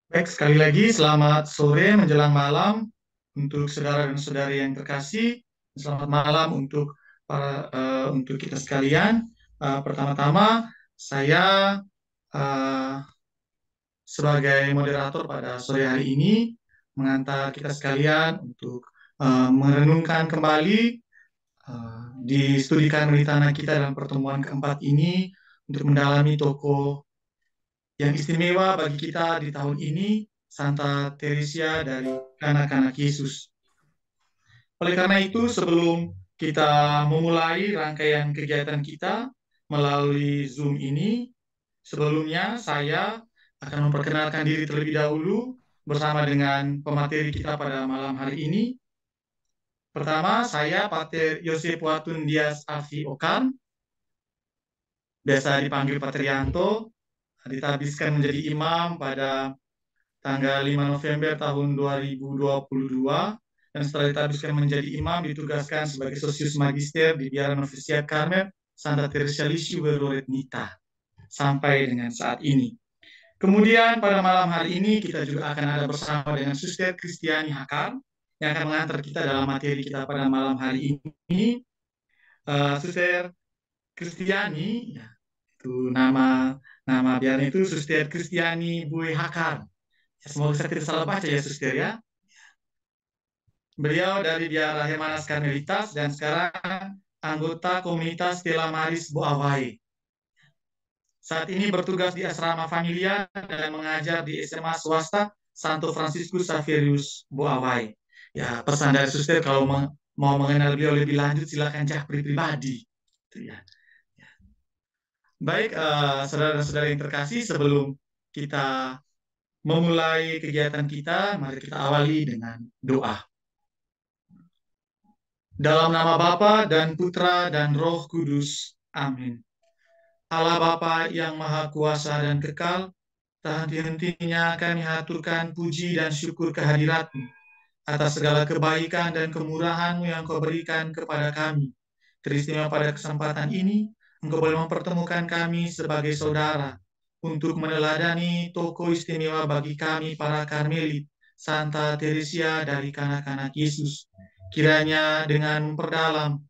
Baik, sekali lagi selamat sore menjelang malam untuk saudara dan saudari yang terkasih. Selamat malam untuk untuk kita sekalian. Pertama-tama saya eh, sebagai moderator pada sore hari ini mengantar kita sekalian untuk merenungkan kembali di studi Karmelitana kita dalam pertemuan keempat ini untuk mendalami tokoh yang istimewa bagi kita di tahun ini, Santa Teresia dari Kanak-Kanak Yesus. Oleh karena itu, sebelum kita memulai rangkaian kegiatan kita melalui Zoom ini, sebelumnya saya akan memperkenalkan diri terlebih dahulu bersama dengan pemateri kita pada malam hari ini. Pertama, saya Pater Yosef Watun Dias Afi Okam, biasa dipanggil Pater Yanto, ditabiskan menjadi imam pada tanggal 5 November tahun 2022 dan setelah ditabiskan menjadi imam ditugaskan sebagai sosius magister di Biara Novisiat Karmel Santa Teresa Lisieux Berloret Nita sampai dengan saat ini. Kemudian pada malam hari ini kita juga akan ada bersama dengan Suster Kristiani Hakar yang akan mengantar kita dalam materi kita pada malam hari ini. Suster Kristiani, ya, itu nama biarnya itu Suster Kristiani Bue Hakar. Ya, semoga saya tidak salah baca ya, Suster ya. Beliau dari Biara Hermanas Karmelitas dan sekarang anggota komunitas Stella Maris Boawai. Saat ini bertugas di asrama familia dan mengajar di SMA swasta Santo Franciscus Xaverius Boawai. Ya, pesan dari Suster kalau mau mengenal beliau lebih lanjut silakan japri pribadi. Itu ya. Baik, saudara dan saudara yang terkasih, sebelum kita memulai kegiatan kita, mari kita awali dengan doa. Dalam nama Bapa dan Putra dan Roh Kudus. Amin. Allah Bapa yang Maha Kuasa dan Kekal, tak henti-hentinya kami haturkan puji dan syukur kehadirat-Mu atas segala kebaikan dan kemurahan-Mu yang Kau berikan kepada kami. Teristimewa pada kesempatan ini, Engkau boleh mempertemukan kami sebagai saudara untuk meneladani tokoh istimewa bagi kami para Karmelit, Santa Teresia dari Kanak-Kanak Yesus. Kiranya dengan memperdalam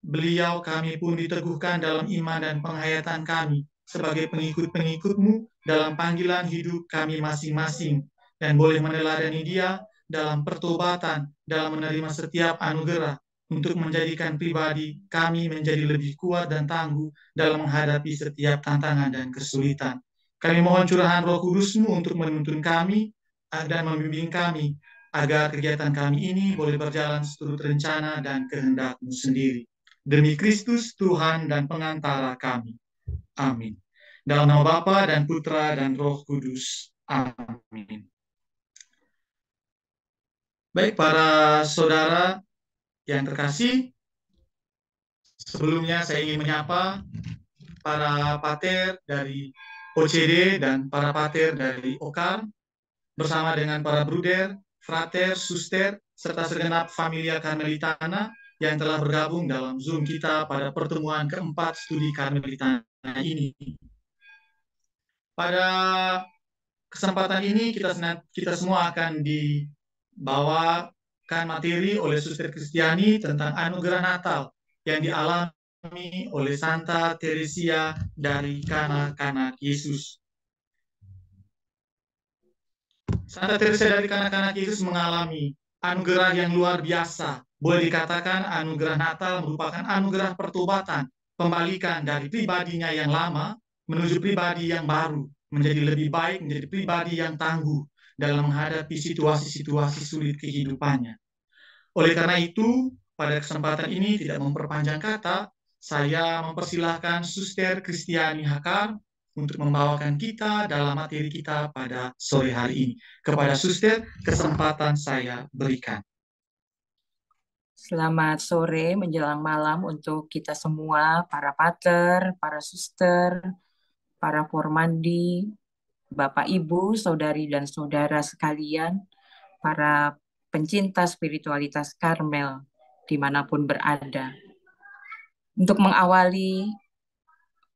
beliau kami pun diteguhkan dalam iman dan penghayatan kami sebagai pengikut-pengikut-Mu dalam panggilan hidup kami masing-masing dan boleh meneladani Dia dalam pertobatan, dalam menerima setiap anugerah untuk menjadikan pribadi kami menjadi lebih kuat dan tangguh dalam menghadapi setiap tantangan dan kesulitan. Kami mohon curahan Roh Kudus-Mu untuk menuntun kami dan membimbing kami agar kegiatan kami ini boleh berjalan seturut rencana dan kehendak-Mu sendiri. Demi Kristus Tuhan dan pengantara kami. Amin. Dalam nama Bapa dan Putra dan Roh Kudus. Amin. Baik, para saudara yang terkasih, sebelumnya saya ingin menyapa para pater dari OCD dan para pater dari OKAR bersama dengan para bruder, frater, suster, serta segenap familia Karmelitana yang telah bergabung dalam Zoom kita pada pertemuan keempat studi Karmelitana ini. Pada kesempatan ini kita semua akan dibawakan materi oleh Suster Kristiani tentang anugerah Natal yang dialami oleh Santa Teresia dari Kanak-Kanak Yesus. Santa Teresa dari Kanak-Kanak Yesus mengalami anugerah yang luar biasa. Boleh dikatakan anugerah Natal merupakan anugerah pertobatan, pembalikan dari pribadinya yang lama menuju pribadi yang baru, menjadi lebih baik, menjadi pribadi yang tangguh dalam menghadapi situasi-situasi sulit kehidupannya. Oleh karena itu, pada kesempatan ini tidak memperpanjang kata, saya mempersilahkan Suster Kristiani Hakar untuk membawakan kita dalam materi kita pada sore hari ini. Kepada Suster, kesempatan saya berikan. Selamat sore menjelang malam untuk kita semua, para pater, para suster, para formandi, Bapak Ibu, saudari dan saudara sekalian, para pencinta spiritualitas Karmel dimanapun berada. Untuk mengawali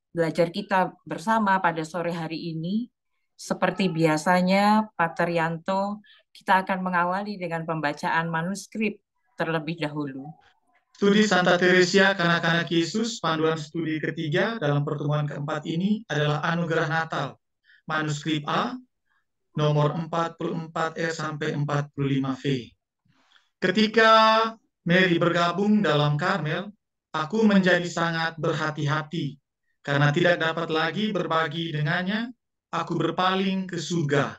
belajar kita bersama pada sore hari ini, Seperti biasanya, Pater Yanto, kita akan mengawali dengan pembacaan manuskrip terlebih dahulu. Studi Santa Teresia Kanak-Kanak Yesus, panduan studi ketiga dalam pertemuan keempat ini adalah Anugerah Natal. Manuskrip A, nomor 44R sampai 45V. Ketika Mary bergabung dalam Karmel, aku menjadi sangat berhati-hati. Karena tidak dapat lagi berbagi dengannya, aku berpaling ke surga.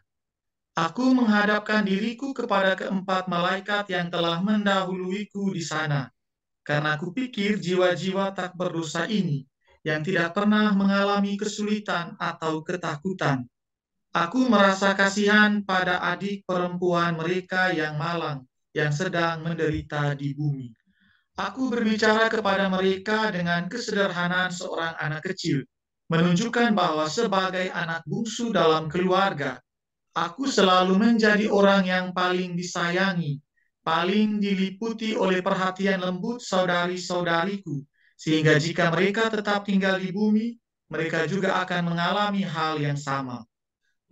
Aku menghadapkan diriku kepada keempat malaikat yang telah mendahuluiku di sana. Karena aku pikir jiwa-jiwa tak berdosa ini, yang tidak pernah mengalami kesulitan atau ketakutan. Aku merasa kasihan pada adik perempuan mereka yang malang, yang sedang menderita di bumi. Aku berbicara kepada mereka dengan kesederhanaan seorang anak kecil, menunjukkan bahwa sebagai anak bungsu dalam keluarga, aku selalu menjadi orang yang paling disayangi, paling diliputi oleh perhatian lembut saudari-saudariku, sehingga jika mereka tetap tinggal di bumi, mereka juga akan mengalami hal yang sama.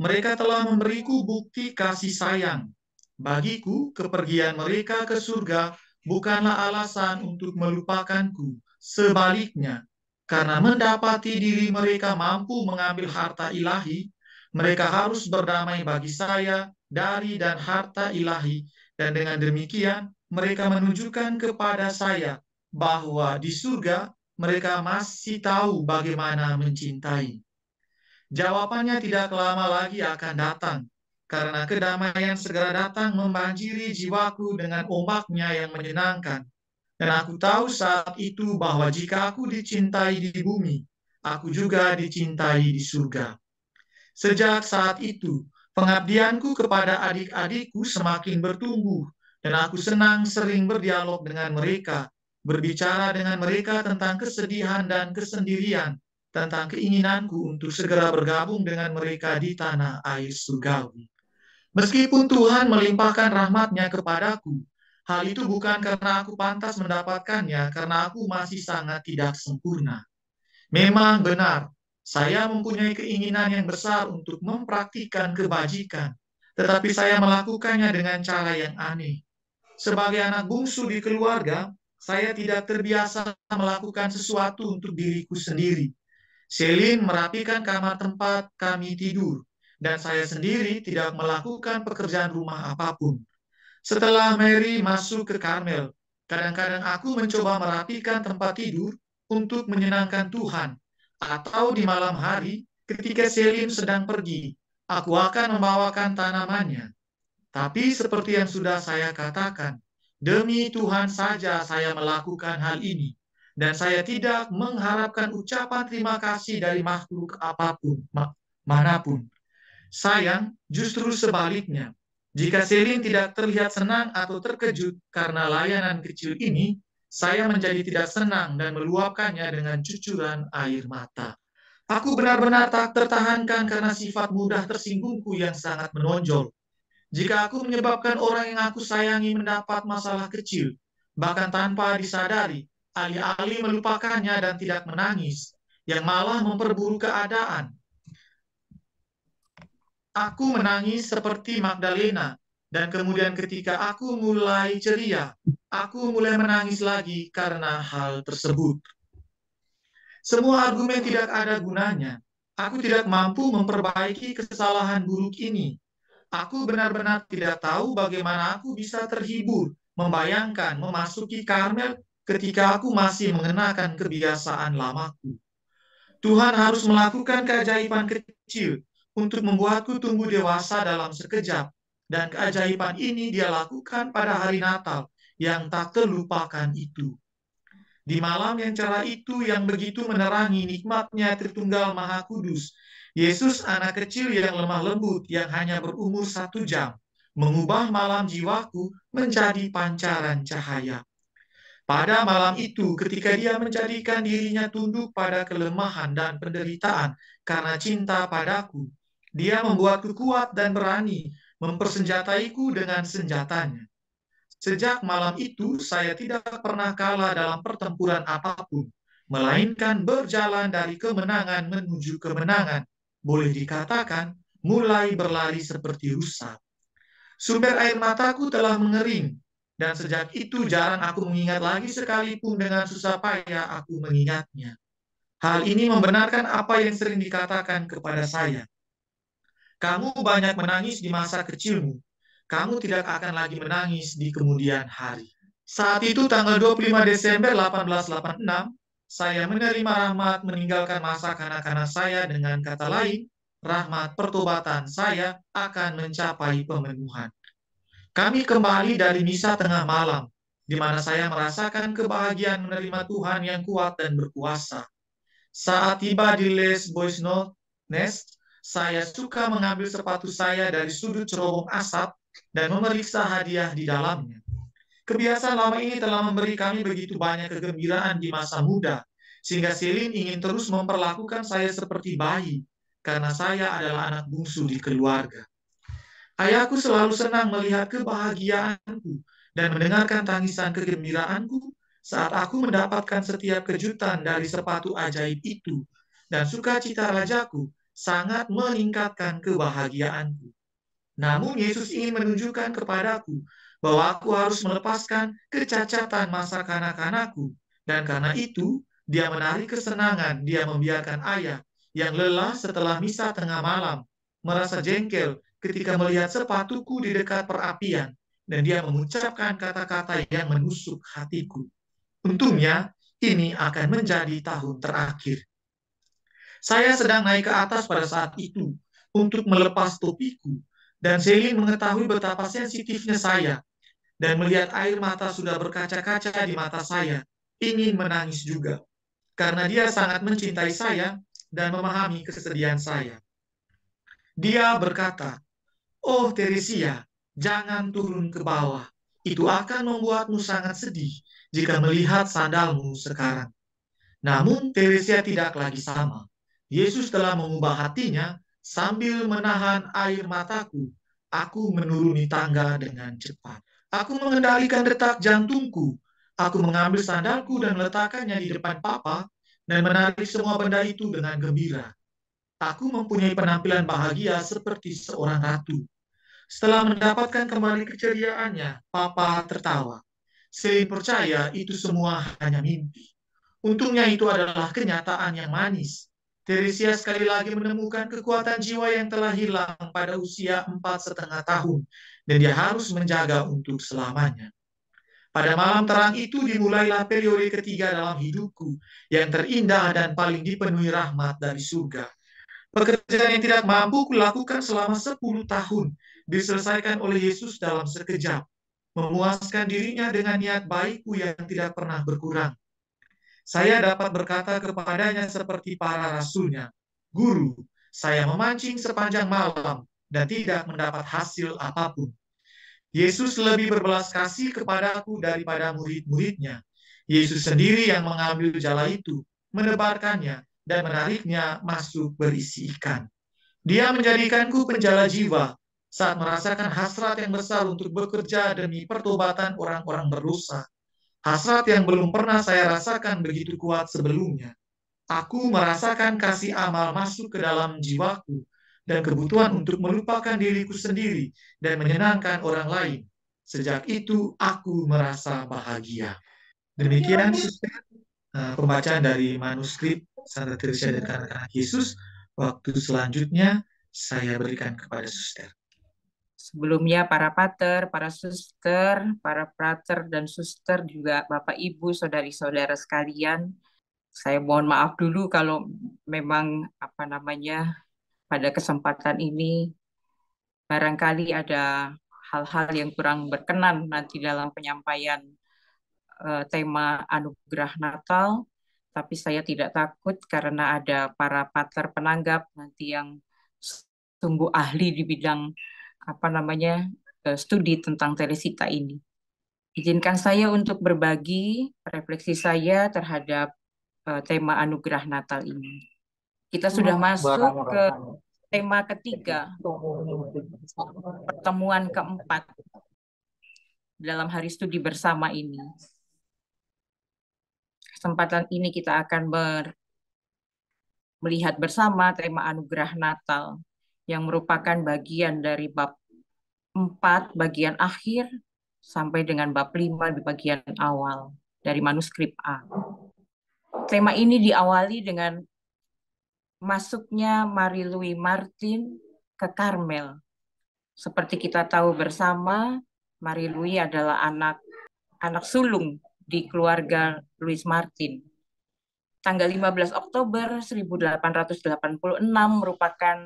Mereka telah memberiku bukti kasih sayang. Bagiku, kepergian mereka ke surga bukanlah alasan untuk melupakanku. Sebaliknya, karena mendapati diri mereka mampu mengambil harta ilahi, mereka harus berdamai bagi saya dari dan harta ilahi, dan dengan demikian mereka menunjukkan kepada saya bahwa di surga mereka masih tahu bagaimana mencintai. Jawabannya tidak lama lagi akan datang, karena kedamaian segera datang membanjiri jiwaku dengan ombaknya yang menyenangkan. Dan aku tahu saat itu bahwa jika aku dicintai di bumi, aku juga dicintai di surga. Sejak saat itu, pengabdianku kepada adik-adikku semakin bertumbuh, dan aku senang sering berdialog dengan mereka, berbicara dengan mereka tentang kesedihan dan kesendirian, tentang keinginanku untuk segera bergabung dengan mereka di tanah air surgawi. Meskipun Tuhan melimpahkan rahmat-Nya kepadaku, hal itu bukan karena aku pantas mendapatkannya, karena aku masih sangat tidak sempurna. Memang benar, saya mempunyai keinginan yang besar untuk mempraktikkan kebajikan, tetapi saya melakukannya dengan cara yang aneh. Sebagai anak bungsu di keluarga, saya tidak terbiasa melakukan sesuatu untuk diriku sendiri. Selin merapikan kamar tempat kami tidur, dan saya sendiri tidak melakukan pekerjaan rumah apapun. Setelah Mary masuk ke Karmel, kadang-kadang aku mencoba merapikan tempat tidur untuk menyenangkan Tuhan. Atau di malam hari, ketika Selin sedang pergi, aku akan membawakan tanamannya. Tapi seperti yang sudah saya katakan, demi Tuhan saja saya melakukan hal ini. Dan saya tidak mengharapkan ucapan terima kasih dari makhluk apapun, manapun. Sayang, justru sebaliknya. Jika Selin tidak terlihat senang atau terkejut karena layanan kecil ini, saya menjadi tidak senang dan meluapkannya dengan cucuran air mata. Aku benar-benar tak tertahankan karena sifat mudah tersinggungku yang sangat menonjol. Jika aku menyebabkan orang yang aku sayangi mendapat masalah kecil, bahkan tanpa disadari, alih-alih melupakannya dan tidak menangis, yang malah memperburuk keadaan. Aku menangis seperti Magdalena, dan kemudian ketika aku mulai ceria, aku mulai menangis lagi karena hal tersebut. Semua argumen tidak ada gunanya. Aku tidak mampu memperbaiki kesalahan buruk ini. Aku benar-benar tidak tahu bagaimana aku bisa terhibur, membayangkan memasuki Karmel ketika aku masih mengenakan kebiasaan lamaku. Tuhan harus melakukan keajaiban kecil untuk membuatku tumbuh dewasa dalam sekejap. Dan keajaiban ini Dia lakukan pada hari Natal yang tak terlupakan itu. Di malam yang cerah itu yang begitu menerangi nikmatnya Tritunggal Maha Kudus, Yesus anak kecil yang lemah lembut yang hanya berumur 1 jam, mengubah malam jiwaku menjadi pancaran cahaya. Pada malam itu, ketika Dia menjadikan dirinya tunduk pada kelemahan dan penderitaan karena cinta padaku, Dia membuatku kuat dan berani mempersenjataiku dengan senjatanya. Sejak malam itu, saya tidak pernah kalah dalam pertempuran apapun, melainkan berjalan dari kemenangan menuju kemenangan. Boleh dikatakan, mulai berlari seperti rusa. Sumber air mataku telah mengering, dan sejak itu jarang aku mengingat lagi, sekalipun dengan susah payah aku mengingatnya. Hal ini membenarkan apa yang sering dikatakan kepada saya. Kamu banyak menangis di masa kecilmu. Kamu tidak akan lagi menangis di kemudian hari. Saat itu tanggal 25 Desember 1886, saya menerima Rahmat meninggalkan masa kanak-kanak saya. Dengan kata lain, rahmat pertobatan saya akan mencapai pemenuhan. Kami kembali dari misa tengah malam, di mana saya merasakan kebahagiaan menerima Tuhan yang kuat dan berkuasa. Saat tiba di Les Bois Nest, saya suka mengambil sepatu saya dari sudut cerobong asap dan memeriksa hadiah di dalamnya. Kebiasaan lama ini telah memberi kami begitu banyak kegembiraan di masa muda, sehingga Celine ingin terus memperlakukan saya seperti bayi, karena saya adalah anak bungsu di keluarga. Ayahku selalu senang melihat kebahagiaanku dan mendengarkan tangisan kegembiraanku saat aku mendapatkan setiap kejutan dari sepatu ajaib itu, dan sukacita rajaku sangat meningkatkan kebahagiaanku. Namun Yesus ingin menunjukkan kepadaku bahwa aku harus melepaskan kecacatan masa kanak-kanakku, dan karena itu dia menarik kesenangan. Dia membiarkan ayah yang lelah setelah misa tengah malam merasa jengkel ketika melihat sepatuku di dekat perapian, dan dia mengucapkan kata-kata yang menusuk hatiku. Untungnya ini akan menjadi tahun terakhir. Saya sedang naik ke atas pada saat itu untuk melepas topiku, dan Celine mengetahui betapa sensitifnya saya, dan melihat air mata sudah berkaca-kaca di mata saya, ingin menangis juga, karena dia sangat mencintai saya dan memahami kesedihan saya. Dia berkata, "Oh Teresia, jangan turun ke bawah. Itu akan membuatmu sangat sedih jika melihat sandalmu sekarang." Namun Teresia tidak lagi sama. Yesus telah mengubah hatinya. Sambil menahan air mataku, aku menuruni tangga dengan cepat. Aku mengendalikan detak jantungku. Aku mengambil sandalku dan meletakkannya di depan Papa dan menarik semua benda itu dengan gembira. Aku mempunyai penampilan bahagia seperti seorang ratu. Setelah mendapatkan kembali keceriaannya, Papa tertawa. Celine percaya itu semua hanya mimpi. Untungnya itu adalah kenyataan yang manis. Teresia sekali lagi menemukan kekuatan jiwa yang telah hilang pada usia 4,5 tahun, dan dia harus menjaga untuk selamanya. Pada malam terang itu dimulailah periode ketiga dalam hidupku, yang terindah dan paling dipenuhi rahmat dari surga. Pekerjaan yang tidak mampu kulakukan selama 10 tahun, diselesaikan oleh Yesus dalam sekejap, memuaskan dirinya dengan niat baikku yang tidak pernah berkurang. Saya dapat berkata kepadanya seperti para rasulnya, "Guru, saya memancing sepanjang malam dan tidak mendapat hasil apapun." Yesus lebih berbelas kasih kepadaku daripada murid-muridnya. Yesus sendiri yang mengambil jala itu, menebarkannya, dan menariknya masuk berisi ikan. Dia menjadikanku penjala jiwa saat merasakan hasrat yang besar untuk bekerja demi pertobatan orang-orang berdosa. Hasrat yang belum pernah saya rasakan begitu kuat sebelumnya. Aku merasakan kasih amal masuk ke dalam jiwaku dan kebutuhan untuk melupakan diriku sendiri dan menyenangkan orang lain. Sejak itu, aku merasa bahagia. Demikian, Suster, pembacaan dari manuskrip Santa Teresa dan Anak-anak Yesus. Waktu selanjutnya, saya berikan kepada Suster. Sebelumnya para pater, para suster, para frater dan suster, juga Bapak Ibu, saudari-saudara sekalian, saya mohon maaf dulu kalau memang pada kesempatan ini barangkali ada hal-hal yang kurang berkenan nanti dalam penyampaian tema anugerah Natal, tapi saya tidak takut karena ada para pater penanggap nanti yang sungguh ahli di bidang studi tentang Teresita ini. Izinkan saya untuk berbagi refleksi saya terhadap tema anugerah Natal ini. Kita sudah masuk ke tema ketiga, pertemuan keempat dalam hari studi bersama ini. Kesempatan ini kita akan melihat bersama tema anugerah Natal yang merupakan bagian dari bab 4 bagian akhir sampai dengan bab 5 di bagian awal dari manuskrip A. Tema ini diawali dengan masuknya Marie Louise Martin ke Karmel. Seperti kita tahu bersama, Marie Louise adalah anak sulung di keluarga Louis Martin. Tanggal 15 Oktober 1886 merupakan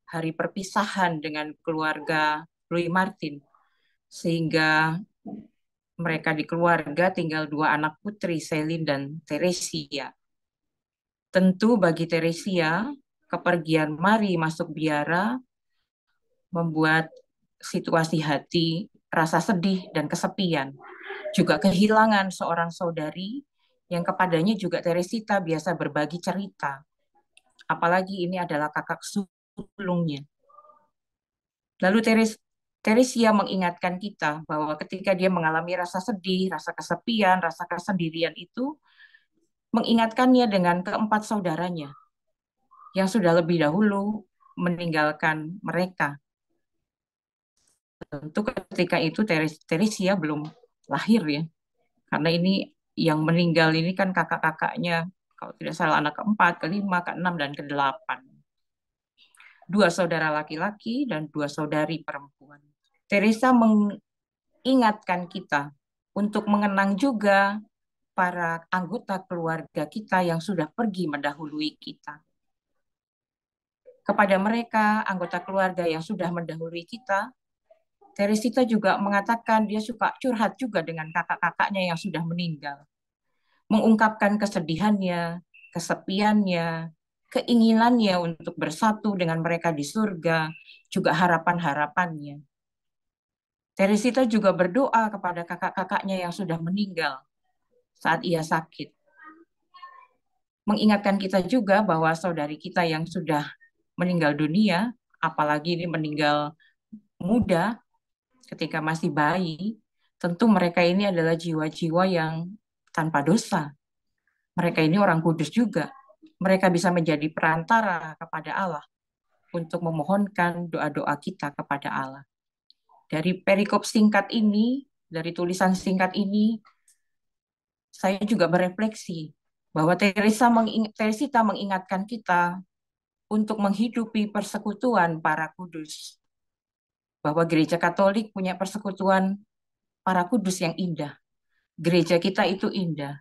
hari perpisahan dengan keluarga Louis Martin, sehingga mereka di keluarga tinggal 2 anak putri, Celine dan Teresia. Tentu bagi Teresia, kepergian Marie masuk biara membuat situasi hati rasa sedih dan kesepian. Juga kehilangan seorang saudari yang kepadanya juga Teresita biasa berbagi cerita. Apalagi ini adalah kakak sulungnya. Lalu Teresia mengingatkan kita bahwa ketika dia mengalami rasa sedih, rasa kesepian, rasa kesendirian itu, mengingatkannya dengan keempat saudaranya yang sudah lebih dahulu meninggalkan mereka. Tentu ketika itu Teresia belum lahir ya, karena ini yang meninggal ini kan kakak-kakaknya, kalau tidak salah anak keempat, kelima, keenam, dan kedelapan. 2 saudara laki-laki dan 2 saudari perempuan. Teresa mengingatkan kita untuk mengenang juga para anggota keluarga kita yang sudah pergi mendahului kita. Kepada mereka, anggota keluarga yang sudah mendahului kita, Teresita juga mengatakan dia suka curhat juga dengan kakak-kakaknya yang sudah meninggal. Mengungkapkan kesedihannya, kesepiannya, keinginannya untuk bersatu dengan mereka di surga, juga harapan-harapannya. Teresita juga berdoa kepada kakak-kakaknya yang sudah meninggal saat ia sakit. Mengingatkan kita juga bahwa saudari kita yang sudah meninggal dunia, apalagi ini meninggal muda, ketika masih bayi, tentu mereka ini adalah jiwa-jiwa yang tanpa dosa. Mereka ini orang kudus juga. Mereka bisa menjadi perantara kepada Allah untuk memohonkan doa-doa kita kepada Allah. Dari perikop singkat ini, dari tulisan singkat ini, saya juga berefleksi bahwa Teresita mengingatkan kita untuk menghidupi persekutuan para kudus. Bahwa gereja Katolik punya persekutuan para kudus yang indah. Gereja kita itu indah.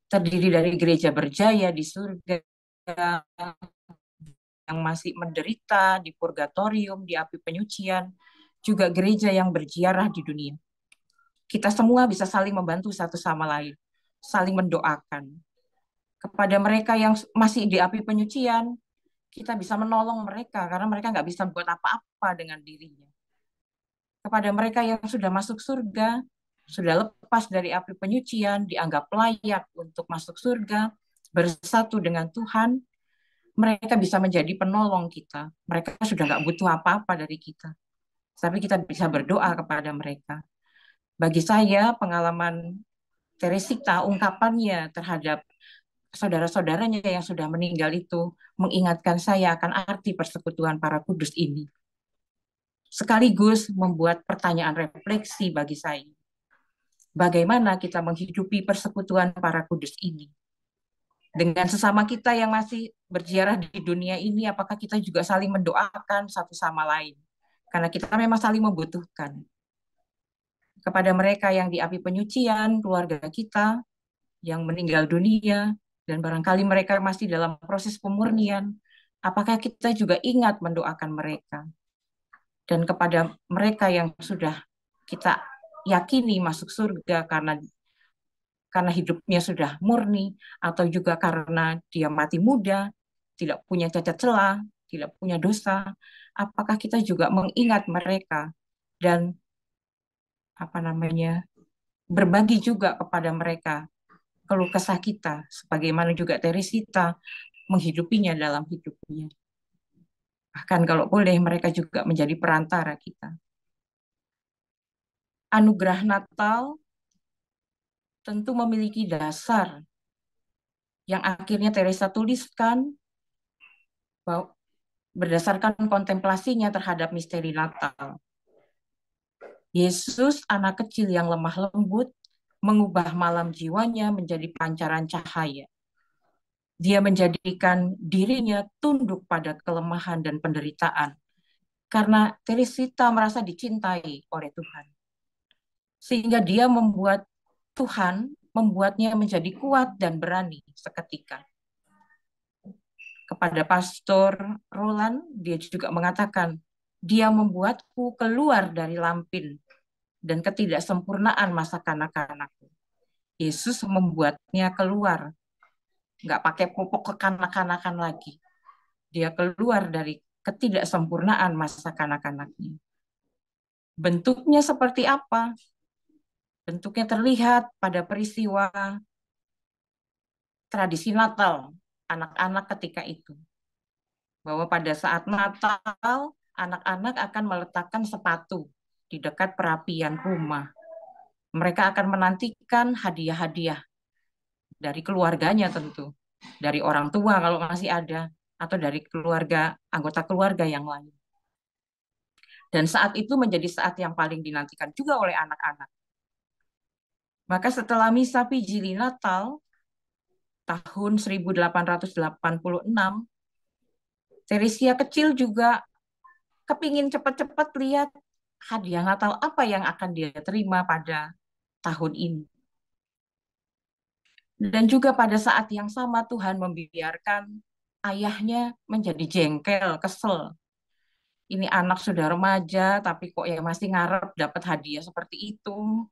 Terdiri dari gereja berjaya di surga, yang masih menderita di purgatorium, di api penyucian, juga gereja yang berziarah di dunia. Kita semua bisa saling membantu satu sama lain, saling mendoakan. Kepada mereka yang masih di api penyucian, kita bisa menolong mereka karena mereka nggak bisa buat apa-apa dengan dirinya. Kepada mereka yang sudah masuk surga, sudah lepas dari api penyucian, dianggap layak untuk masuk surga, bersatu dengan Tuhan, mereka bisa menjadi penolong kita. Mereka sudah nggak butuh apa-apa dari kita. Tapi kita bisa berdoa kepada mereka. Bagi saya, pengalaman Teresita, ungkapannya terhadap saudara-saudaranya yang sudah meninggal itu, mengingatkan saya akan arti persekutuan para kudus ini. Sekaligus membuat pertanyaan refleksi bagi saya. Bagaimana kita menghidupi persekutuan para kudus ini? Dengan sesama kita yang masih berziarah di dunia ini, apakah kita juga saling mendoakan satu sama lain? Karena kita memang saling membutuhkan. Kepada mereka yang di api penyucian, keluarga kita yang meninggal dunia, dan barangkali mereka masih dalam proses pemurnian, apakah kita juga ingat mendoakan mereka? Dan kepada mereka yang sudah kita yakini masuk surga karena hidupnya sudah murni, atau juga karena dia mati muda, tidak punya cacat celah, tidak punya dosa, apakah kita juga mengingat mereka dan berbagi juga kepada mereka keluh kesah kita, sebagaimana juga Teresita menghidupinya dalam hidupnya. Bahkan kalau boleh mereka juga menjadi perantara kita. Anugerah Natal tentu memiliki dasar yang akhirnya Teresa tuliskan berdasarkan kontemplasinya terhadap misteri Natal. Yesus, anak kecil yang lemah lembut, mengubah malam jiwanya menjadi pancaran cahaya. Dia menjadikan dirinya tunduk pada kelemahan dan penderitaan, karena Teresita merasa dicintai oleh Tuhan. Sehingga dia Tuhan membuatnya menjadi kuat dan berani seketika. Kepada Pastor Roland, dia juga mengatakan, dia membuatku keluar dari lampin dan ketidaksempurnaan masa kanak-kanakku. Yesus membuatnya keluar, nggak pakai pupuk kekanak-kanakan lagi. Dia keluar dari ketidaksempurnaan masa kanak-kanaknya. Bentuknya seperti apa? Bentuknya terlihat pada peristiwa tradisi Natal anak-anak ketika itu. Bahwa pada saat Natal, anak-anak akan meletakkan sepatu di dekat perapian rumah. Mereka akan menantikan hadiah-hadiah dari keluarganya tentu, dari orang tua kalau masih ada, atau dari anggota keluarga yang lain. Dan saat itu menjadi saat yang paling dinantikan juga oleh anak-anak. Maka setelah misa Vigili Natal tahun 1886, Teresia kecil juga kepingin cepat-cepat lihat hadiah Natal apa yang akan dia terima pada tahun ini. Dan juga pada saat yang sama Tuhan membiarkan ayahnya menjadi jengkel, kesel. Ini anak sudah remaja, tapi kok ya masih ngarep dapat hadiah seperti itu.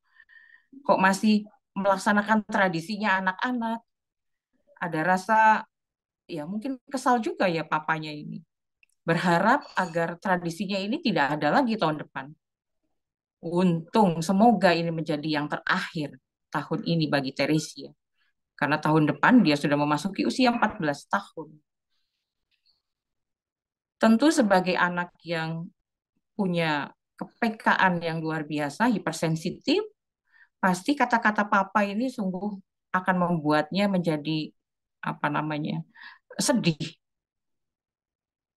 Kok masih melaksanakan tradisinya anak-anak. Ada rasa, ya mungkin kesal juga ya papanya ini. Berharap agar tradisinya ini tidak ada lagi tahun depan. Untung, semoga ini menjadi yang terakhir tahun ini bagi Teresia. Karena tahun depan dia sudah memasuki usia 14 tahun. Tentu sebagai anak yang punya kepekaan yang luar biasa, hipersensitif, pasti kata-kata papa ini sungguh akan membuatnya menjadi sedih.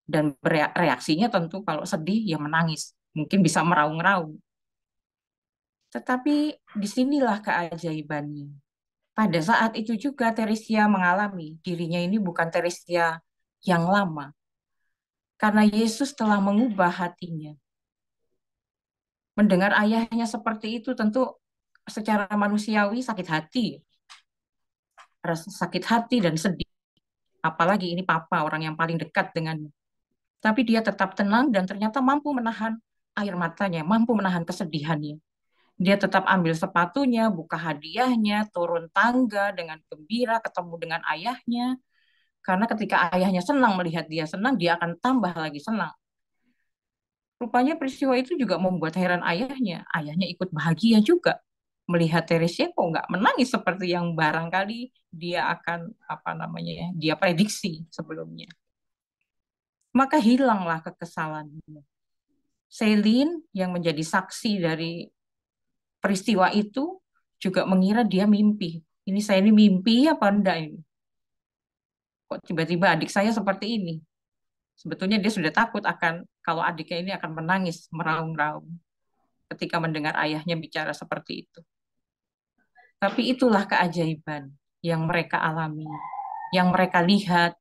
Dan reaksinya tentu kalau sedih ya menangis, mungkin bisa meraung-raung. Tetapi disinilah keajaibannya. Pada saat itu juga Teresia mengalami dirinya ini bukan Teresia yang lama. Karena Yesus telah mengubah hatinya. Mendengar ayahnya seperti itu tentu secara manusiawi sakit hati. Rasa sakit hati dan sedih. Apalagi ini papa, orang yang paling dekat dengannya. Tapi dia tetap tenang dan ternyata mampu menahan air matanya, mampu menahan kesedihannya. Dia tetap ambil sepatunya, buka hadiahnya, turun tangga dengan gembira ketemu dengan ayahnya. Karena ketika ayahnya senang melihat dia senang, dia akan tambah lagi senang. Rupanya peristiwa itu juga membuat heran ayahnya. Ayahnya ikut bahagia juga melihat Teresia kok nggak menangis seperti yang barangkali dia akan dia prediksi sebelumnya. Maka hilanglah kekesalannya. Celine yang menjadi saksi dari peristiwa itu juga mengira dia mimpi. Saya ini mimpi apa enggak ini? Kok tiba-tiba adik saya seperti ini? Sebetulnya dia sudah takut kalau adiknya ini akan menangis, meraung-raung ketika mendengar ayahnya bicara seperti itu. Tapi itulah keajaiban yang mereka alami, yang mereka lihat,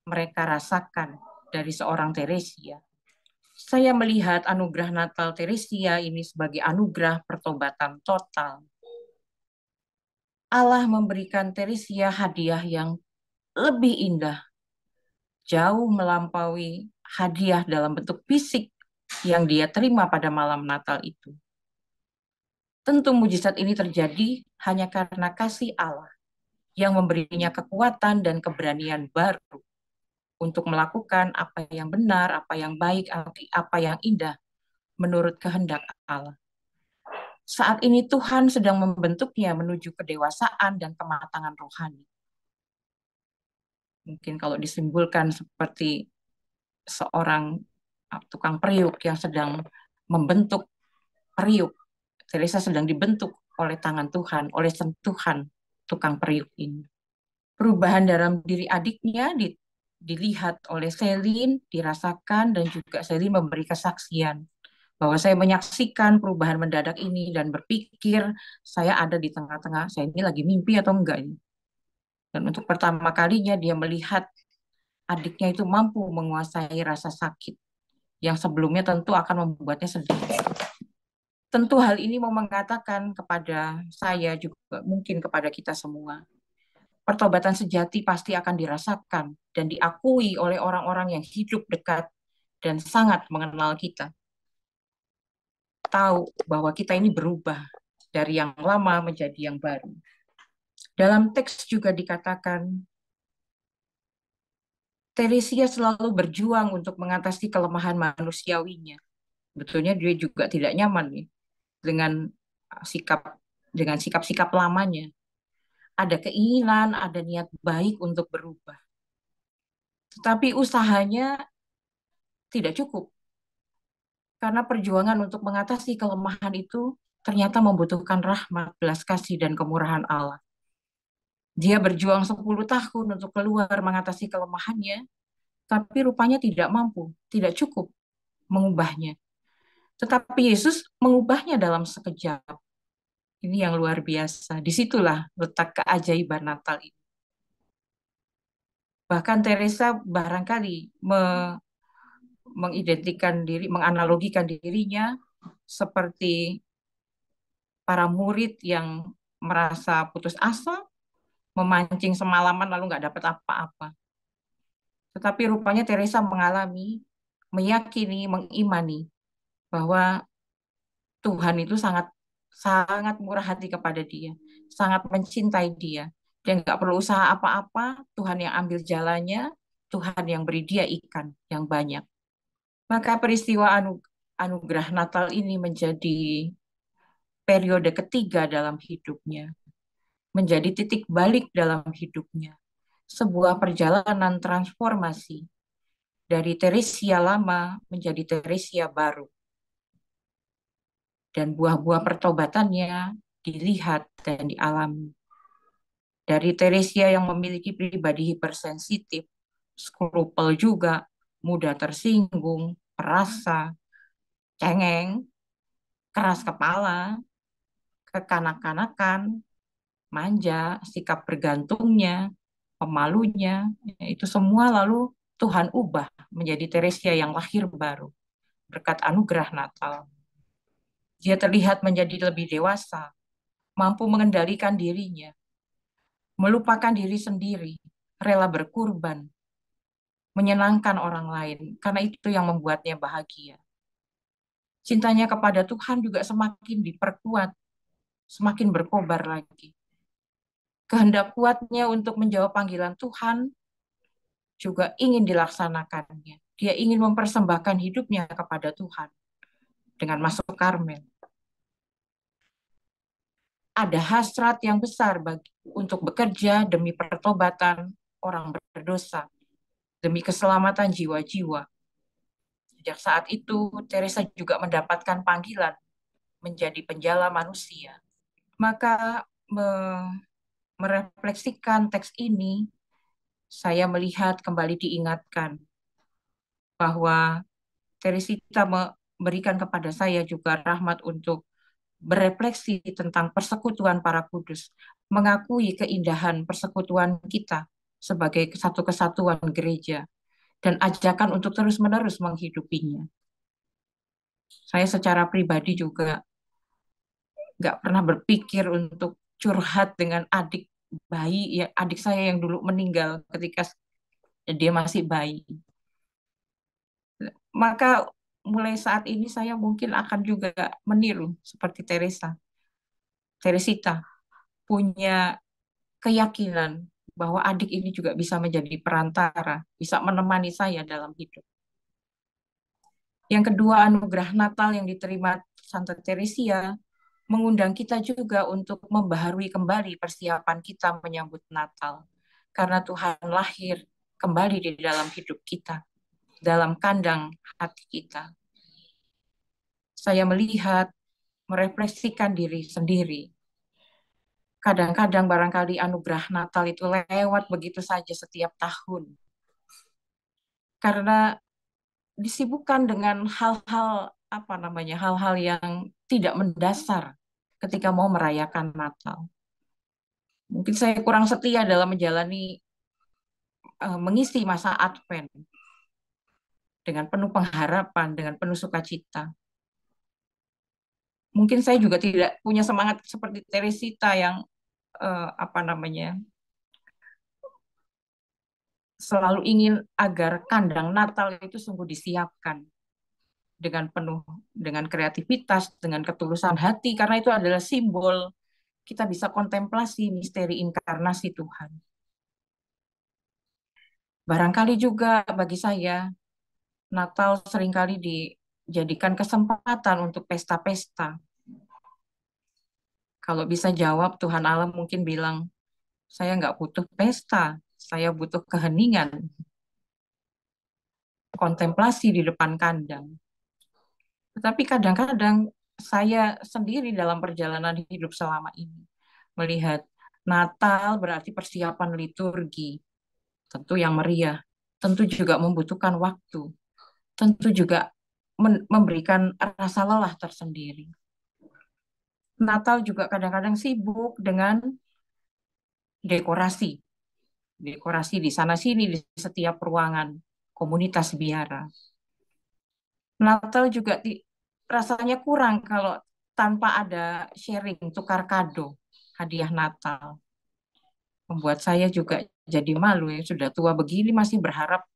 mereka rasakan dari seorang Teresia. Saya melihat anugerah Natal Teresia ini sebagai anugerah pertobatan total. Allah memberikan Teresia hadiah yang lebih indah, jauh melampaui hadiah dalam bentuk fisik yang dia terima pada malam Natal itu. Tentu mujizat ini terjadi hanya karena kasih Allah yang memberinya kekuatan dan keberanian baru untuk melakukan apa yang benar, apa yang baik, apa yang indah menurut kehendak Allah. Saat ini Tuhan sedang membentuknya menuju kedewasaan dan kematangan rohani. Mungkin kalau disimbolkan seperti seorang tukang periuk yang sedang membentuk periuk. Teresa sedang dibentuk oleh tangan Tuhan, oleh sentuhan tukang periuk ini. Perubahan dalam diri adiknya dilihat oleh Selin, dirasakan, dan juga Selin memberi kesaksian bahwa saya menyaksikan perubahan mendadak ini dan berpikir saya ada di tengah-tengah, saya ini lagi mimpi atau enggak ini. Dan untuk pertama kalinya dia melihat adiknya itu mampu menguasai rasa sakit yang sebelumnya tentu akan membuatnya sedih. Tentu hal ini mau mengatakan kepada saya juga mungkin kepada kita semua. Pertobatan sejati pasti akan dirasakan dan diakui oleh orang-orang yang hidup dekat dan sangat mengenal kita. Tahu bahwa kita ini berubah dari yang lama menjadi yang baru. Dalam teks juga dikatakan, Teresia selalu berjuang untuk mengatasi kelemahan manusiawinya. Betulnya dia juga tidak nyaman nih dengan sikap sikap-sikap lamanya. Ada keinginan, ada niat baik untuk berubah. Tetapi usahanya tidak cukup. Karena perjuangan untuk mengatasi kelemahan itu ternyata membutuhkan rahmat, belas kasih, dan kemurahan Allah. Dia berjuang 10 tahun untuk keluar mengatasi kelemahannya, tapi rupanya tidak mampu, tidak cukup mengubahnya. Tetapi Yesus mengubahnya dalam sekejap. Ini yang luar biasa. Disitulah letak keajaiban Natal ini. Bahkan Teresa barangkali mengidentikan diri, menganalogikan dirinya seperti para murid yang merasa putus asa, memancing semalaman lalu nggak dapat apa-apa. Tetapi rupanya Teresa mengalami, meyakini, mengimani bahwa Tuhan itu sangat sangat murah hati kepada dia, sangat mencintai dia. Dia nggak perlu usaha apa-apa, Tuhan yang ambil jalannya, Tuhan yang beri dia ikan yang banyak. Maka peristiwa anugerah Natal ini menjadi periode ketiga dalam hidupnya, menjadi titik balik dalam hidupnya, sebuah perjalanan transformasi dari Teresia lama menjadi Teresia baru. Dan buah-buah pertobatannya dilihat dan dialami. Dari Teresia yang memiliki pribadi hipersensitif, skrupel juga, mudah tersinggung, perasa, cengeng, keras kepala, kekanak-kanakan, manja, sikap bergantungnya, pemalunya, itu semua lalu Tuhan ubah menjadi Teresia yang lahir baru berkat anugerah Natal. Dia terlihat menjadi lebih dewasa, mampu mengendalikan dirinya, melupakan diri sendiri, rela berkurban, menyenangkan orang lain, karena itu yang membuatnya bahagia. Cintanya kepada Tuhan juga semakin diperkuat, semakin berkobar lagi. Kehendak kuatnya untuk menjawab panggilan Tuhan juga ingin dilaksanakannya. Dia ingin mempersembahkan hidupnya kepada Tuhan dengan masuk Karmel. Ada hasrat yang besar untuk bekerja demi pertobatan orang berdosa, demi keselamatan jiwa-jiwa. Sejak saat itu, Teresa juga mendapatkan panggilan menjadi penjala manusia. Maka merefleksikan teks ini, saya melihat kembali diingatkan bahwa Teresita memberikan kepada saya juga rahmat untuk berefleksi tentang persekutuan para kudus, mengakui keindahan persekutuan kita sebagai satu kesatuan gereja, dan ajakan untuk terus-menerus menghidupinya. Saya secara pribadi juga nggak pernah berpikir untuk curhat dengan adik bayi, ya adik saya yang dulu meninggal ketika dia masih bayi. Maka mulai saat ini saya mungkin akan juga meniru seperti Teresita, punya keyakinan bahwa adik ini juga bisa menjadi perantara, bisa menemani saya dalam hidup. Yang kedua, anugerah Natal yang diterima Santa Teresia mengundang kita juga untuk membaharui kembali persiapan kita menyambut Natal. Karena Tuhan lahir kembali di dalam hidup kita, dalam kandang hati kita. Saya melihat, merefleksikan diri sendiri. Kadang-kadang barangkali anugerah Natal itu lewat begitu saja setiap tahun. karena disibukkan dengan hal-hal hal-hal yang tidak mendasar ketika mau merayakan Natal. Mungkin saya kurang setia dalam menjalani mengisi masa Advent dengan penuh pengharapan, dengan penuh sukacita. Mungkin saya juga tidak punya semangat seperti Teresita yang eh, apa namanya selalu ingin agar kandang Natal itu sungguh disiapkan dengan penuh dengan kreativitas, dengan ketulusan hati, karena itu adalah simbol kita bisa kontemplasi misteri inkarnasi Tuhan. Barangkali juga bagi saya, Natal seringkali dijadikan kesempatan untuk pesta-pesta. Kalau bisa jawab, Tuhan Allah mungkin bilang, saya nggak butuh pesta, saya butuh keheningan, kontemplasi di depan kandang. Tetapi kadang-kadang saya sendiri dalam perjalanan hidup selama ini melihat Natal berarti persiapan liturgi, tentu yang meriah, tentu juga membutuhkan waktu, tentu juga memberikan rasa lelah tersendiri. Natal juga kadang-kadang sibuk dengan dekorasi, dekorasi di sana-sini di setiap ruangan komunitas biara. Natal juga rasanya kurang kalau tanpa ada sharing, tukar kado, hadiah Natal. Membuat saya juga jadi malu ya, sudah tua begini masih berharap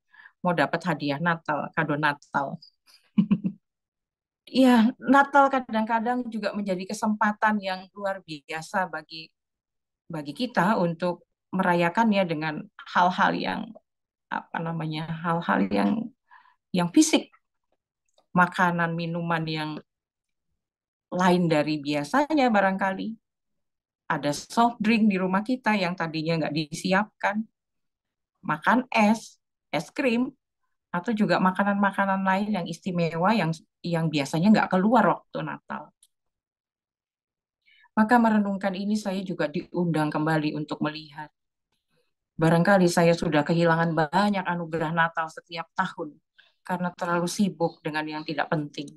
mau dapat hadiah Natal, kado Natal. Iya, Natal kadang-kadang juga menjadi kesempatan yang luar biasa bagi kita untuk merayakannya dengan hal-hal yang hal-hal yang fisik, makanan, minuman yang lain dari biasanya barangkali. Ada soft drink di rumah kita yang tadinya nggak disiapkan, makan es krim, atau juga makanan-makanan lain yang istimewa yang biasanya nggak keluar waktu Natal. Maka merenungkan ini saya juga diundang kembali untuk melihat. Barangkali saya sudah kehilangan banyak anugerah Natal setiap tahun karena terlalu sibuk dengan yang tidak penting.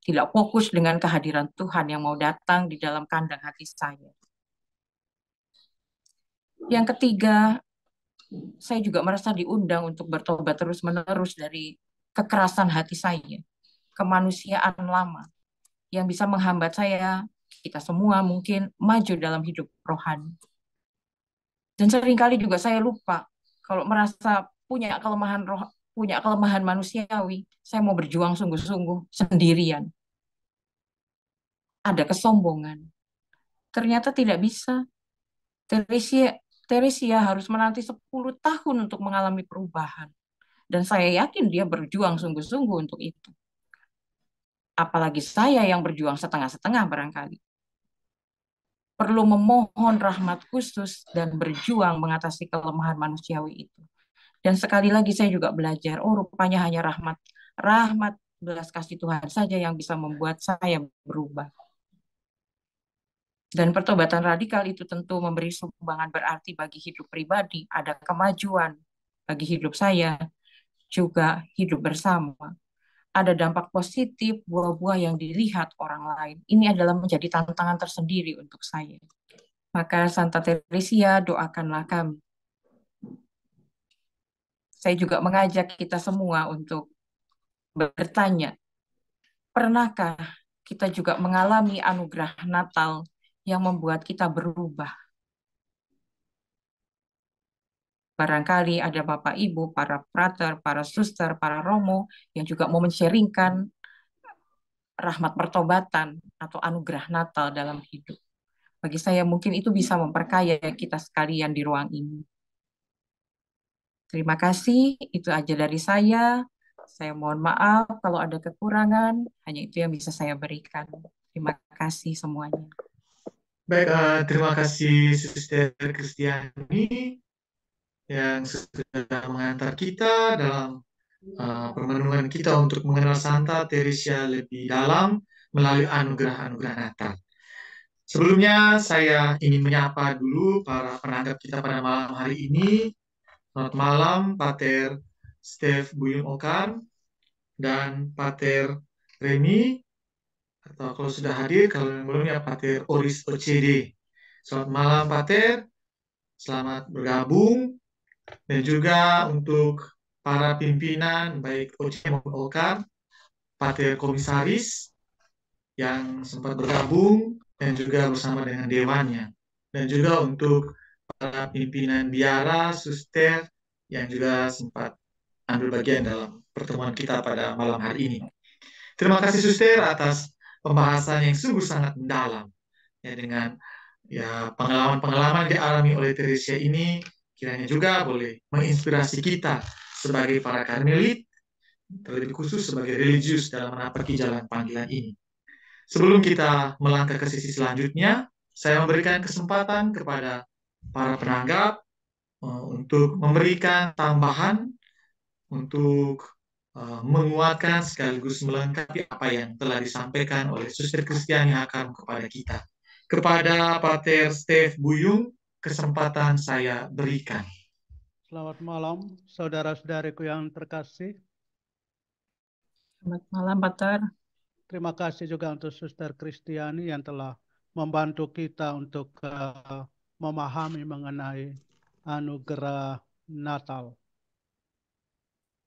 Tidak fokus dengan kehadiran Tuhan yang mau datang di dalam kandang hati saya. Yang ketiga, saya juga merasa diundang untuk bertobat terus-menerus dari kekerasan hati saya, kemanusiaan lama, yang bisa menghambat saya, kita semua mungkin maju dalam hidup rohani. Dan seringkali juga saya lupa, kalau merasa punya kelemahan manusiawi, saya mau berjuang sungguh-sungguh sendirian. Ada kesombongan. Ternyata tidak bisa. Teresia harus menanti 10 tahun untuk mengalami perubahan. Dan saya yakin dia berjuang sungguh-sungguh untuk itu. Apalagi saya yang berjuang setengah-setengah barangkali. Perlu memohon rahmat khusus dan berjuang mengatasi kelemahan manusiawi itu. Dan sekali lagi saya juga belajar, rupanya hanya rahmat belas kasih Tuhan saja yang bisa membuat saya berubah. Dan pertobatan radikal itu tentu memberi sumbangan berarti bagi hidup pribadi, ada kemajuan bagi hidup saya, juga hidup bersama. Ada dampak positif, buah-buah yang dilihat orang lain. Ini adalah menjadi tantangan tersendiri untuk saya. Maka Santa Teresia, doakanlah kami. Saya juga mengajak kita semua untuk bertanya, pernahkah kita juga mengalami anugerah Natal yang membuat kita berubah? Barangkali ada Bapak Ibu, para frater, para suster, para romo yang juga mau men-sharingkan rahmat pertobatan atau anugerah Natal dalam hidup. Bagi saya mungkin itu bisa memperkaya kita sekalian di ruang ini. Terima kasih, itu aja dari saya. Saya mohon maaf kalau ada kekurangan, hanya itu yang bisa saya berikan. Terima kasih semuanya. Baik, terima kasih Suster Kristiani yang sudah mengantar kita dalam permenungan kita untuk mengenal Santa Teresia lebih dalam melalui anugerah-anugerah Natal. Sebelumnya saya ingin menyapa dulu para penanggap kita pada malam hari ini. Selamat malam, Pater Steph Buyung Okar, dan Pater Remi, atau kalau sudah hadir, kalau yang belum ya Pater Oris OCD. Selamat malam Pater, selamat bergabung. Dan juga untuk para pimpinan, baik OCD maupun Okar, Pater Komisaris, yang sempat bergabung, dan juga bersama dengan dewannya. Dan juga untuk para pimpinan biara, suster, yang juga sempat ambil bagian dalam pertemuan kita pada malam hari ini. Terima kasih suster atas pembahasan yang sungguh sangat mendalam. Ya, dengan pengalaman-pengalaman dialami oleh Teresia ini kiranya juga boleh menginspirasi kita sebagai para karmelit, terlebih khusus sebagai religius dalam menapaki jalan panggilan ini. Sebelum kita melangkah ke sesi selanjutnya, saya memberikan kesempatan kepada para penanggap untuk memberikan tambahan untuk menguatkan sekaligus melengkapi apa yang telah disampaikan oleh Suster Kristiani Hakam kepada kita. Kepada Pater Steph Buyung, kesempatan saya berikan. Selamat malam, saudara-saudariku yang terkasih. Selamat malam, Pater. Terima kasih juga untuk Suster Kristiani yang telah membantu kita untuk memahami mengenai anugerah Natal.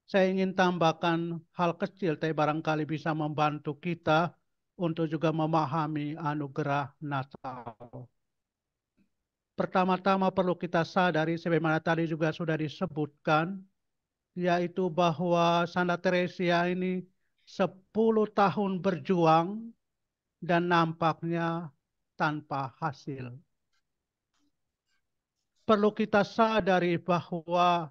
Saya ingin tambahkan hal kecil, tapi barangkali bisa membantu kita untuk juga memahami anugerah Natal. Pertama-tama perlu kita sadari, sebagaimana tadi juga sudah disebutkan, yaitu bahwa Santa Teresia ini 10 tahun berjuang dan nampaknya tanpa hasil. Perlu kita sadari bahwa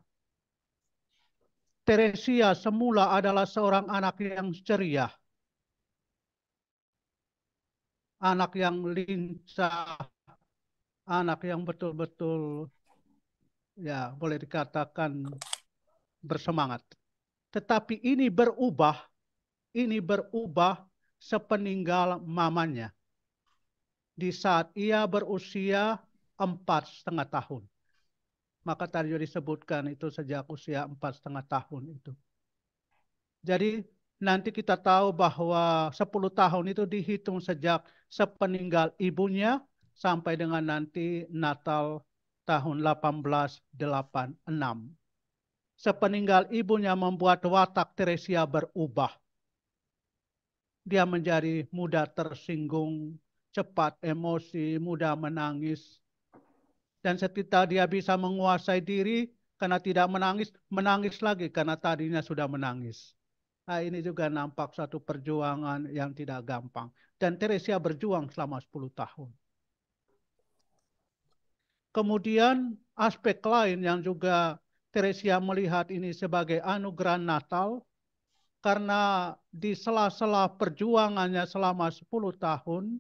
Teresia semula adalah seorang anak yang ceria, anak yang lincah, anak yang betul-betul ya boleh dikatakan bersemangat. Tetapi ini berubah sepeninggal mamanya. Di saat ia berusia 4,5 tahun. Maka tadi disebutkan itu sejak usia 4,5 tahun itu. Jadi nanti kita tahu bahwa 10 tahun itu dihitung sejak sepeninggal ibunya sampai dengan nanti Natal tahun 1886. Sepeninggal ibunya membuat watak Teresia berubah. Dia menjadi mudah tersinggung, cepat emosi, mudah menangis. Dan setelah dia bisa menguasai diri, karena tidak menangis, menangis lagi karena tadinya sudah menangis. Nah, ini juga nampak satu perjuangan yang tidak gampang. Dan Teresia berjuang selama 10 tahun. Kemudian aspek lain yang juga Teresia melihat ini sebagai anugerah Natal, karena di sela-sela perjuangannya selama 10 tahun,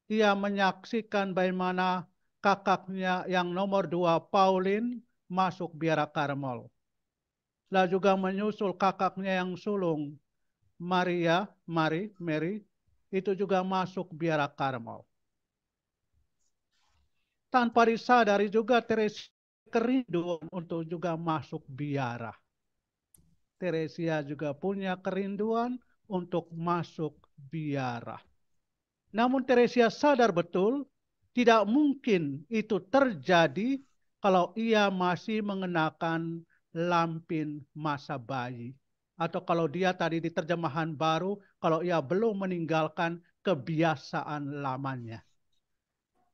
ia menyaksikan bagaimana kakaknya yang nomor 2, Pauline, masuk biara Karmel. Lalu juga menyusul kakaknya yang sulung, Mary, itu juga masuk biara Karmel. Tanpa disadari juga Teresia kerinduan untuk juga masuk biara. Teresia juga punya kerinduan untuk masuk biara. Namun Teresia sadar betul, tidak mungkin itu terjadi kalau ia masih mengenakan lampin masa bayi. Atau kalau dia tadi di terjemahan baru, kalau ia belum meninggalkan kebiasaan lamanya.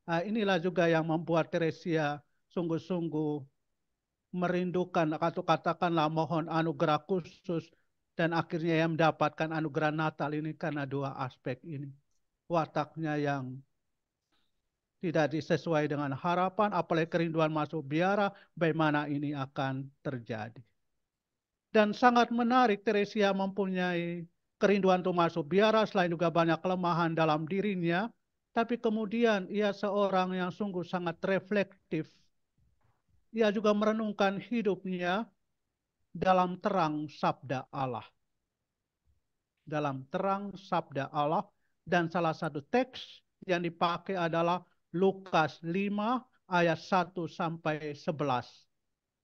Nah, inilah juga yang membuat Teresia sungguh-sungguh merindukan atau katakanlah mohon anugerah khusus dan akhirnya ia mendapatkan anugerah Natal ini karena 2 aspek ini. Wataknya yang tidak disesuai dengan harapan, apalagi kerinduan masuk biara, bagaimana ini akan terjadi. Dan sangat menarik, Teresia mempunyai kerinduan untuk masuk biara, selain juga banyak kelemahan dalam dirinya, tapi kemudian ia seorang yang sungguh sangat reflektif. Ia juga merenungkan hidupnya dalam terang sabda Allah. Dalam terang sabda Allah, dan salah satu teks yang dipakai adalah Lukas 5 ayat 1 sampai 11.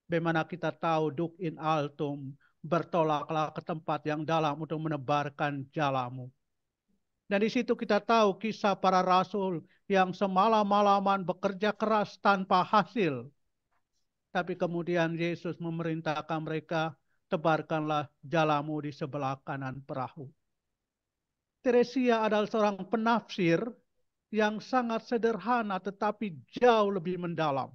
Bagaimana kita tahu duk in altum, bertolaklah ke tempat yang dalam untuk menebarkan jalamu. Dan di situ kita tahu kisah para rasul yang semalam-malaman bekerja keras tanpa hasil. Tapi kemudian Yesus memerintahkan mereka, tebarkanlah jalamu di sebelah kanan perahu. Teresia adalah seorang penafsir yang sangat sederhana tetapi jauh lebih mendalam.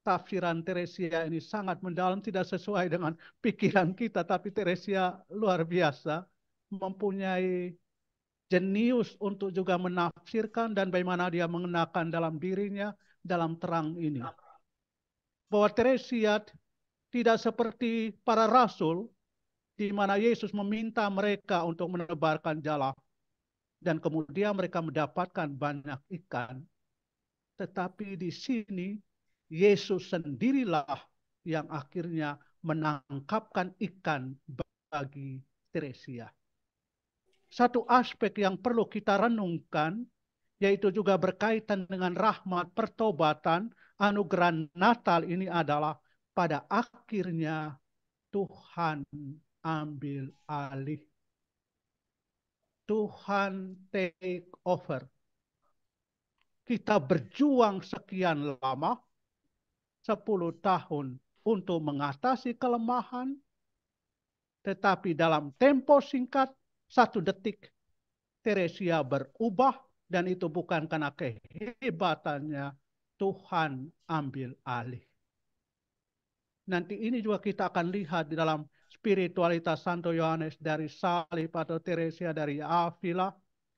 Tafsiran Teresia ini sangat mendalam, tidak sesuai dengan pikiran kita, tapi Teresia luar biasa, mempunyai jenius untuk juga menafsirkan dan bagaimana dia mengenakan dalam dirinya dalam terang ini. Bahwa Teresia tidak seperti para rasul, di mana Yesus meminta mereka untuk menebarkan jala, dan kemudian mereka mendapatkan banyak ikan. Tetapi di sini, Yesus sendirilah yang akhirnya menangkapkan ikan bagi Teresia. Satu aspek yang perlu kita renungkan, yaitu juga berkaitan dengan rahmat pertobatan, anugerah Natal ini adalah pada akhirnya Tuhan ambil alih. Tuhan take over. Kita berjuang sekian lama, 10 tahun untuk mengatasi kelemahan, tetapi dalam tempo singkat, 1 detik, Teresia berubah, dan itu bukan karena kehebatannya, Tuhan ambil alih. Nanti ini juga kita akan lihat di dalam spiritualitas Santo Yohanes dari salib atau Teresia dari Avila.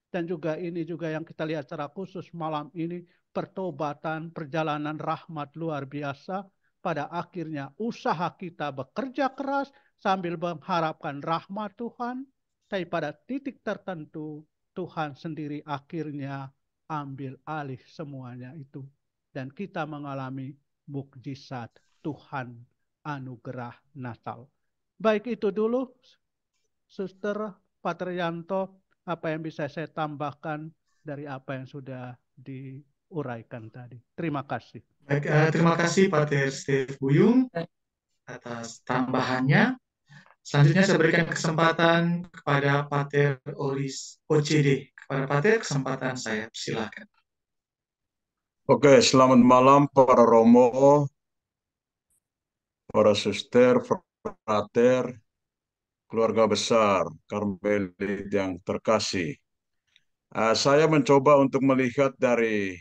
Dan juga ini juga yang kita lihat secara khusus malam ini, pertobatan, perjalanan rahmat luar biasa. Pada akhirnya usaha kita bekerja keras sambil mengharapkan rahmat Tuhan. Tapi pada titik tertentu Tuhan sendiri akhirnya ambil alih semuanya itu. Dan kita mengalami mukjizat Tuhan anugerah Natal. Baik itu dulu, Suster Patrianto, apa yang bisa saya tambahkan dari apa yang sudah diuraikan tadi. Terima kasih. Baik, terima kasih Pater Steve Buyung atas tambahannya. Selanjutnya saya berikan kesempatan kepada Pater Olis OCD. Kepada Pater, kesempatan saya. Silakan. Oke, selamat malam para romo, para suster, frater, keluarga besar Karmelit yang terkasih. Saya mencoba untuk melihat dari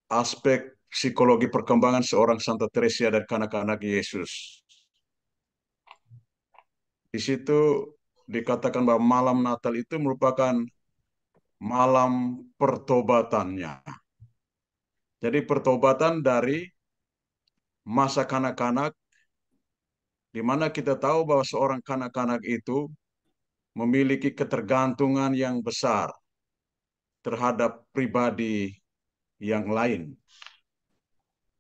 aspek psikologi perkembangan seorang Santa Teresia dan kanak-kanak Yesus. Di situ dikatakan bahwa malam Natal itu merupakan malam pertobatannya. Jadi pertobatan dari masa kanak-kanak, di mana kita tahu bahwa seorang kanak-kanak itu memiliki ketergantungan yang besar terhadap pribadi yang lain.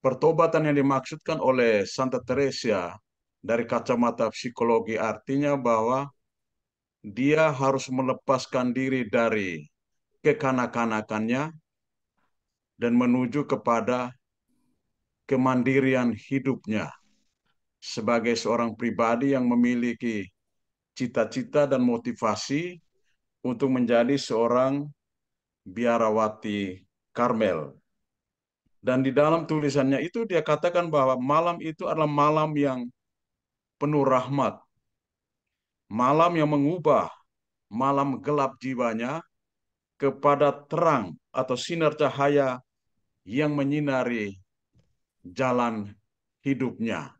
Pertobatan yang dimaksudkan oleh Santa Teresia dari kacamata psikologi artinya bahwa dia harus melepaskan diri dari kekanak-kanakannya dan menuju kepada kemandirian hidupnya sebagai seorang pribadi yang memiliki cita-cita dan motivasi untuk menjadi seorang biarawati Karmel. Dan di dalam tulisannya itu dia katakan bahwa malam itu adalah malam yang penuh rahmat. Malam yang mengubah malam gelap jiwanya kepada terang atau sinar cahaya yang menyinari jalan hidupnya.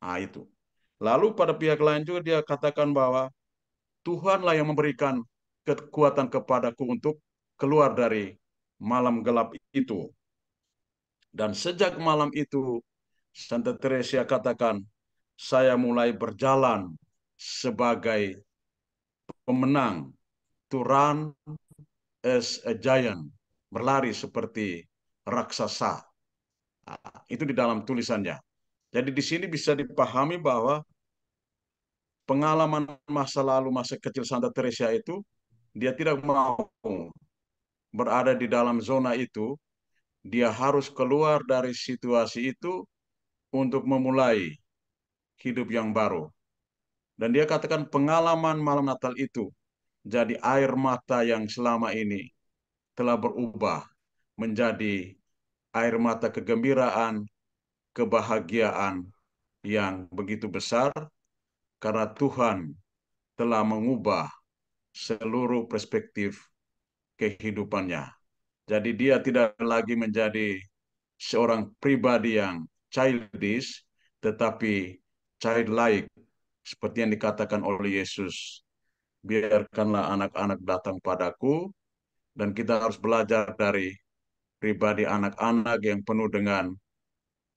Nah itu. Lalu pada pihak lain juga dia katakan bahwa Tuhanlah yang memberikan kekuatan kepadaku untuk keluar dari malam gelap itu. Dan sejak malam itu, Santa Teresia katakan, saya mulai berjalan sebagai pemenang, to run as a giant, berlari seperti raksasa. Itu di dalam tulisannya. Jadi di sini bisa dipahami bahwa pengalaman masa lalu, masa kecil Santa Teresia itu, dia tidak mau berada di dalam zona itu, dia harus keluar dari situasi itu untuk memulai hidup yang baru. Dan dia katakan pengalaman malam Natal itu jadi air mata yang selama ini telah berubah menjadi air mata kegembiraan, kebahagiaan yang begitu besar karena Tuhan telah mengubah seluruh perspektif kehidupannya. Jadi dia tidak lagi menjadi seorang pribadi yang childish, tetapi childlike, seperti yang dikatakan oleh Yesus. Biarkanlah anak-anak datang padaku, dan kita harus belajar dari pribadi anak-anak yang penuh dengan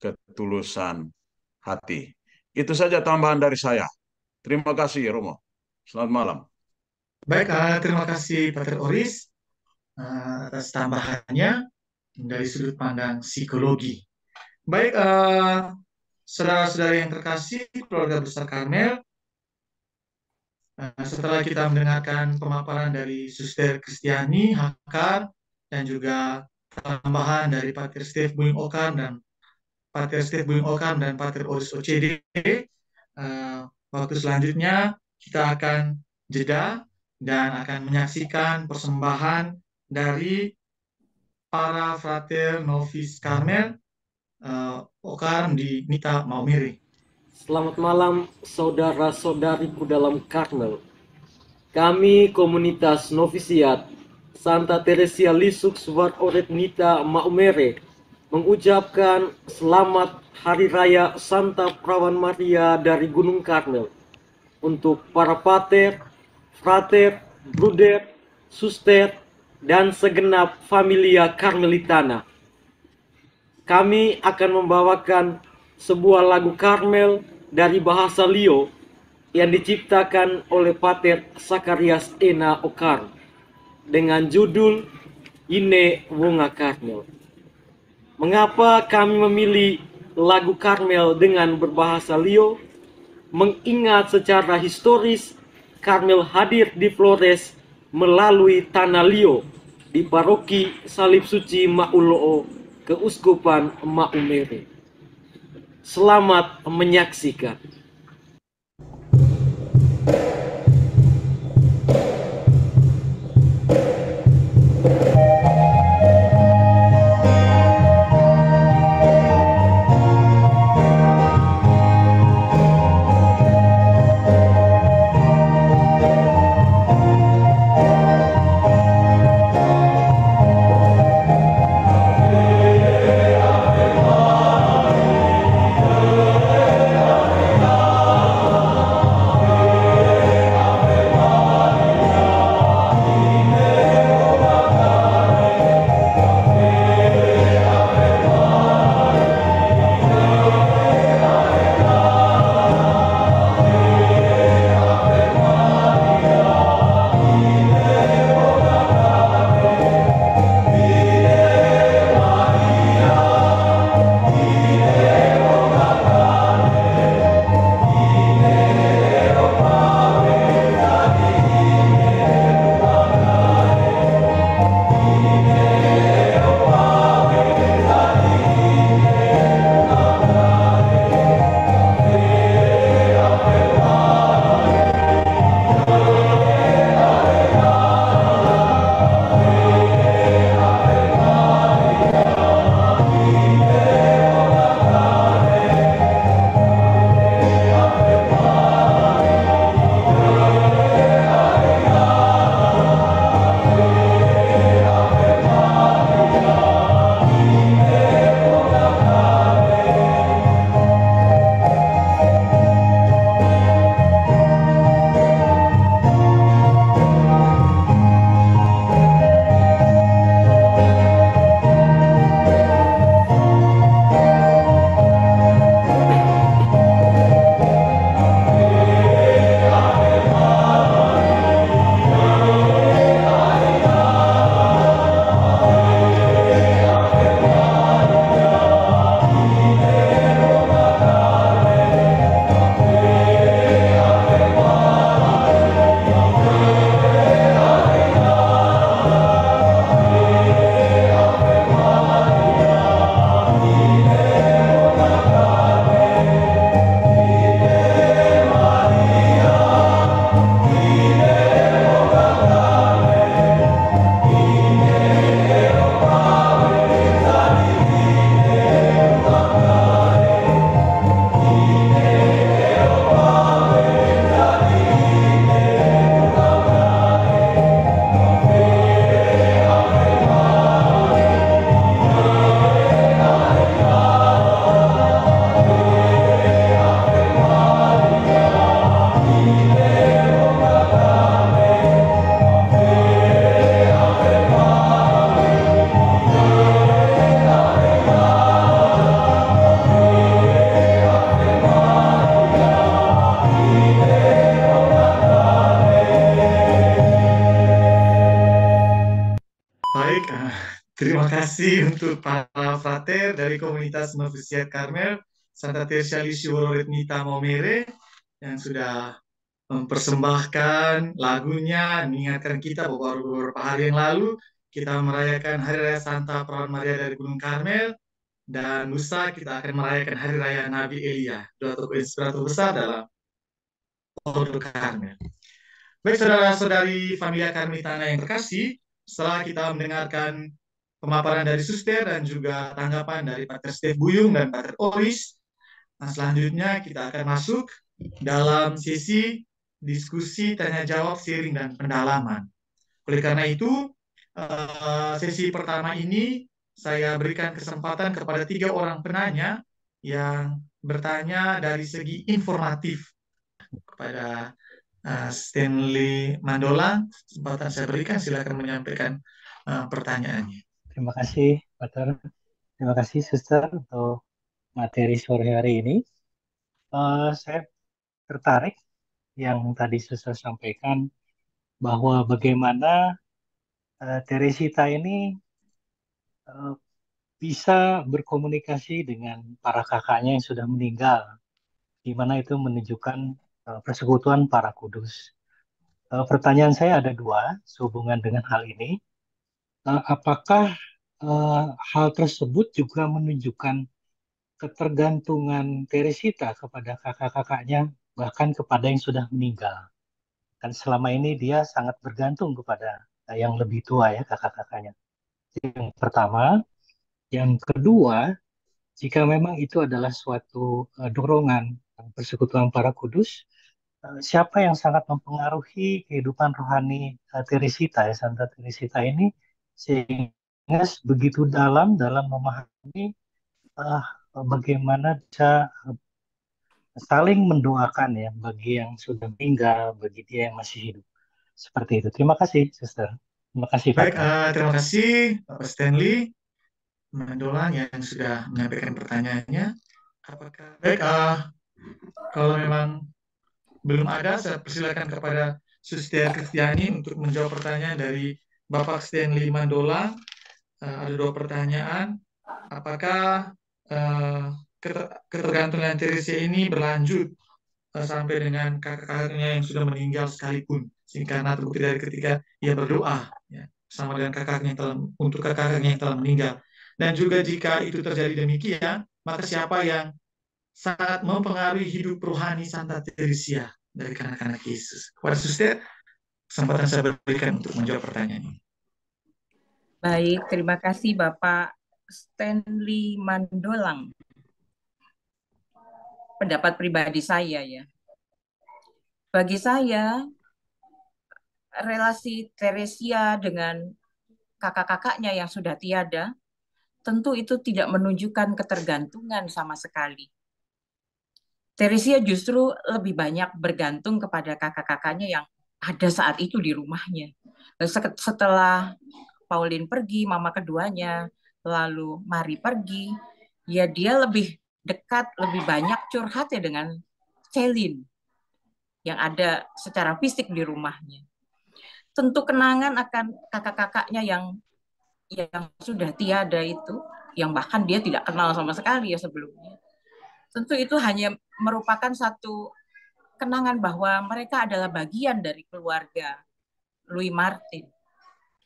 ketulusan hati. Itu saja tambahan dari saya. Terima kasih, Romo. Selamat malam. Baik, terima kasih Pater Oris atas tambahannya dari sudut pandang psikologi. Baik, saudara-saudara yang terkasih, keluarga besar Karmel, setelah kita mendengarkan pemaparan dari Suster Kristiani Hakar dan juga tambahan dari Pater Steve Buing Okam dan Pater Oris OCD, waktu selanjutnya kita akan jeda dan akan menyaksikan persembahan dari para frater novis Karmel Okam di Mita Maumere. Selamat malam saudara-saudariku dalam Karmel. Kami komunitas novisiat Santa Teresia Lisieux Suat Oret Nita Maumere mengucapkan selamat Hari Raya Santa Perawan Maria dari Gunung Karmel untuk para pater, frater, bruder, suster, dan segenap familia Karmelitana. Kami akan membawakan sebuah lagu Karmel dari bahasa Lio yang diciptakan oleh Pater Sakarias Ena Okar dengan judul Ine Wonga Karmel. Mengapa kami memilih lagu Karmel dengan berbahasa Lio? Mengingat secara historis Karmel hadir di Flores melalui tanah Lio di paroki Salib Suci Mauloo, Keuskupan Maumere. Selamat menyaksikan. Amen. terima kasih untuk para frater dari komunitas Novisiat Karmel Santa Teresa Lisieux Loretnita Maumere yang sudah mempersembahkan lagunya, mengingatkan kita bahwa beberapa hari yang lalu kita merayakan Hari Raya Santa Perawan Maria dari Gunung Karmel, dan lusa kita akan merayakan Hari Raya Nabi Elia, dua tokoh inspirator besar dalam Ordo Karmel. Baik saudara-saudari Familia Karmitana yang terkasih, setelah kita mendengarkan pemaparan dari Suster dan juga tanggapan dari Pater Stef Buyung dan Pater Oris, nah selanjutnya kita akan masuk dalam sesi diskusi, tanya jawab, sharing, dan pendalaman. Oleh karena itu, sesi pertama ini saya berikan kesempatan kepada 3 orang penanya yang bertanya dari segi informatif. Kepada Stanley Mandolang, kesempatan saya berikan, silakan menyampaikan pertanyaannya. Terima kasih, Pater. Terima kasih, Suster, untuk materi sore hari ini. Saya tertarik yang tadi Suster sampaikan bahwa bagaimana Teresita ini bisa berkomunikasi dengan para kakaknya yang sudah meninggal, di mana itu menunjukkan persekutuan para kudus. Pertanyaan saya ada 2 sehubungan dengan hal ini. Apakah hal tersebut juga menunjukkan ketergantungan Teresita kepada kakak-kakaknya, bahkan kepada yang sudah meninggal? Dan selama ini dia sangat bergantung kepada yang lebih tua, ya, kakak-kakaknya. Yang pertama. Yang kedua, jika memang itu adalah suatu dorongan persekutuan para kudus, siapa yang sangat mempengaruhi kehidupan rohani Teresita, ya, Santa Teresita ini, sehingga begitu dalam memahami bagaimana bisa saling mendoakan, ya, bagi yang sudah meninggal, bagi dia yang masih hidup. Seperti itu. Terima kasih, Suster. Terima kasih, Pak. Baik, terima kasih Bapak Stanley Mandolang yang sudah menyampaikan pertanyaannya. Apakah baik, kalau memang belum ada, saya persilakan kepada Suster Kristiani untuk menjawab pertanyaan dari Bapak Stanley Mandolang. Ada 2 pertanyaan. Apakah ketergantungan Teresia ini berlanjut sampai dengan kakak-kakaknya yang sudah meninggal sekalipun, karena terbukti dari ketika ia berdoa, ya, sama dengan kakaknya yang telah, untuk kakaknya yang telah meninggal. Dan juga jika itu terjadi demikian, maka siapa yang sangat mempengaruhi hidup rohani Santa Teresia dari anak-anak Yesus? Kepada Suster, kesempatan saya berikan untuk menjawab pertanyaan ini. Baik, terima kasih Bapak Stanley Mandolang. Pendapat pribadi saya, ya. Bagi saya, relasi Teresia dengan kakak-kakaknya yang sudah tiada, tentu itu tidak menunjukkan ketergantungan sama sekali. Teresia justru lebih banyak bergantung kepada kakak-kakaknya yang ada saat itu di rumahnya. Setelah Pauline pergi, mama keduanya, lalu Mari pergi, ya dia lebih dekat, lebih banyak curhat, ya, dengan Celine yang ada secara fisik di rumahnya. Tentu kenangan akan kakak-kakaknya yang sudah tiada itu, yang bahkan dia tidak kenal sama sekali, ya, sebelumnya. Tentu itu hanya merupakan satu kenangan bahwa mereka adalah bagian dari keluarga Louis Martin,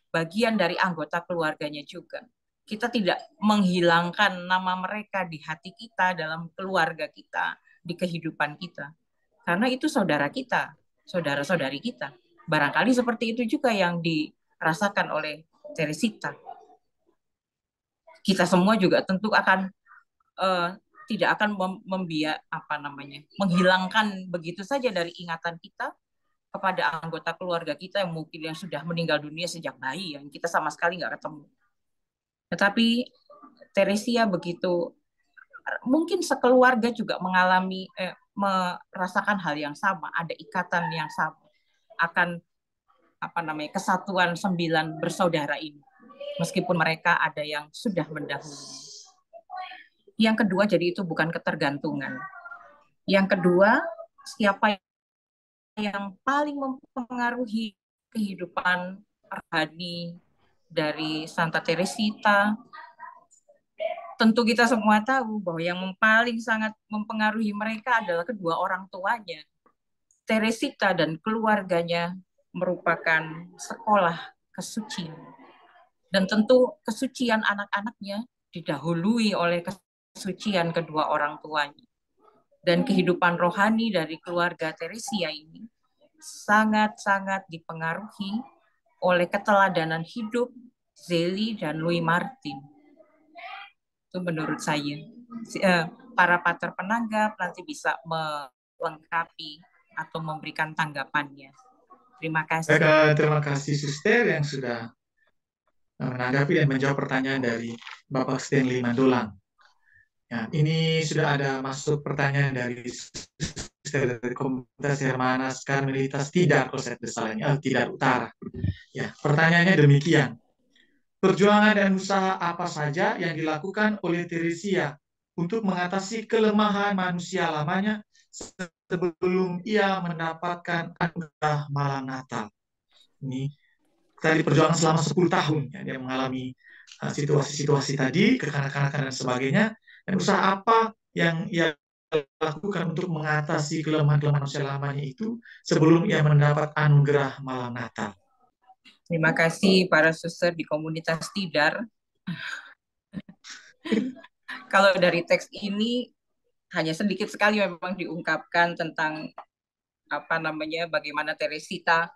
bagian dari anggota keluarganya juga. Kita tidak menghilangkan nama mereka di hati kita, dalam keluarga kita, di kehidupan kita. Karena itu saudara kita, saudara-saudari kita. Barangkali seperti itu juga yang dirasakan oleh Teresita. Kita semua juga tentu akan tidak akan menghilangkan begitu saja dari ingatan kita kepada anggota keluarga kita yang mungkin yang sudah meninggal dunia sejak bayi, yang kita sama sekali nggak ketemu. Tetapi Teresia begitu, mungkin sekeluarga juga merasakan hal yang sama, ada ikatan yang sama akan kesatuan 9 bersaudara ini, meskipun mereka ada yang sudah mendahului. Yang kedua, jadi itu bukan ketergantungan. Yang kedua, siapa yang paling mempengaruhi kehidupan rohani dari Santa Teresita. Tentu kita semua tahu bahwa yang paling sangat mempengaruhi mereka adalah kedua orang tuanya. Teresita dan keluarganya merupakan sekolah kesucian. Dan tentu kesucian anak-anaknya didahului oleh kesucian kedua orang tuanya. Dan kehidupan rohani dari keluarga Teresia ini sangat-sangat dipengaruhi oleh keteladanan hidup Zélie dan Louis Martin. Itu menurut saya. Para pater penanggap nanti bisa melengkapi atau memberikan tanggapannya. Terima kasih. Terima kasih Suster yang sudah menanggapi dan menjawab pertanyaan dari Bapak Stanley Mandolang. Ya, ini sudah ada masuk pertanyaan dari Suster dari Komunitas Hermanas Karmelitas Tidar, kalau saya tidak salah, Tidar Utara. Ya, pertanyaannya demikian. Perjuangan dan usaha apa saja yang dilakukan oleh Teresia untuk mengatasi kelemahan manusia lamanya sebelum ia mendapatkan anugerah malam Natal? Ini tadi perjuangan selama 10 tahun. Ya, dia mengalami situasi-situasi tadi, kekanak-kanakan dan sebagainya. Dan usaha apa yang ia lakukan untuk mengatasi kelemahan-kelemahan manusia lamanya itu sebelum ia mendapat anugerah malam Natal? Terima kasih para suster di Komunitas Tidar. Kalau dari teks ini hanya sedikit sekali memang diungkapkan tentang bagaimana Teresita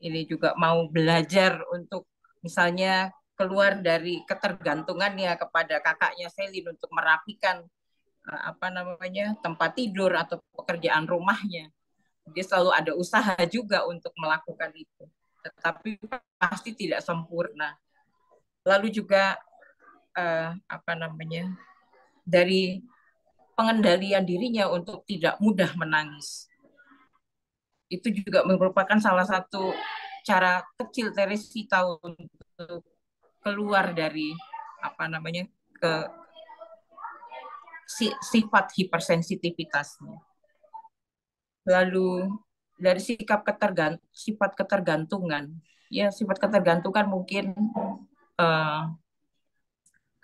ini juga mau belajar untuk misalnya keluar dari ketergantungannya kepada kakaknya Selin untuk merapikan tempat tidur atau pekerjaan rumahnya. Dia selalu ada usaha juga untuk melakukan itu, tetapi pasti tidak sempurna. Lalu juga dari pengendalian dirinya untuk tidak mudah menangis. Itu juga merupakan salah satu cara kecil Teresita untuk keluar dari sifat hipersensitivitasnya. Lalu dari sifat ketergantungan, ya sifat ketergantungan mungkin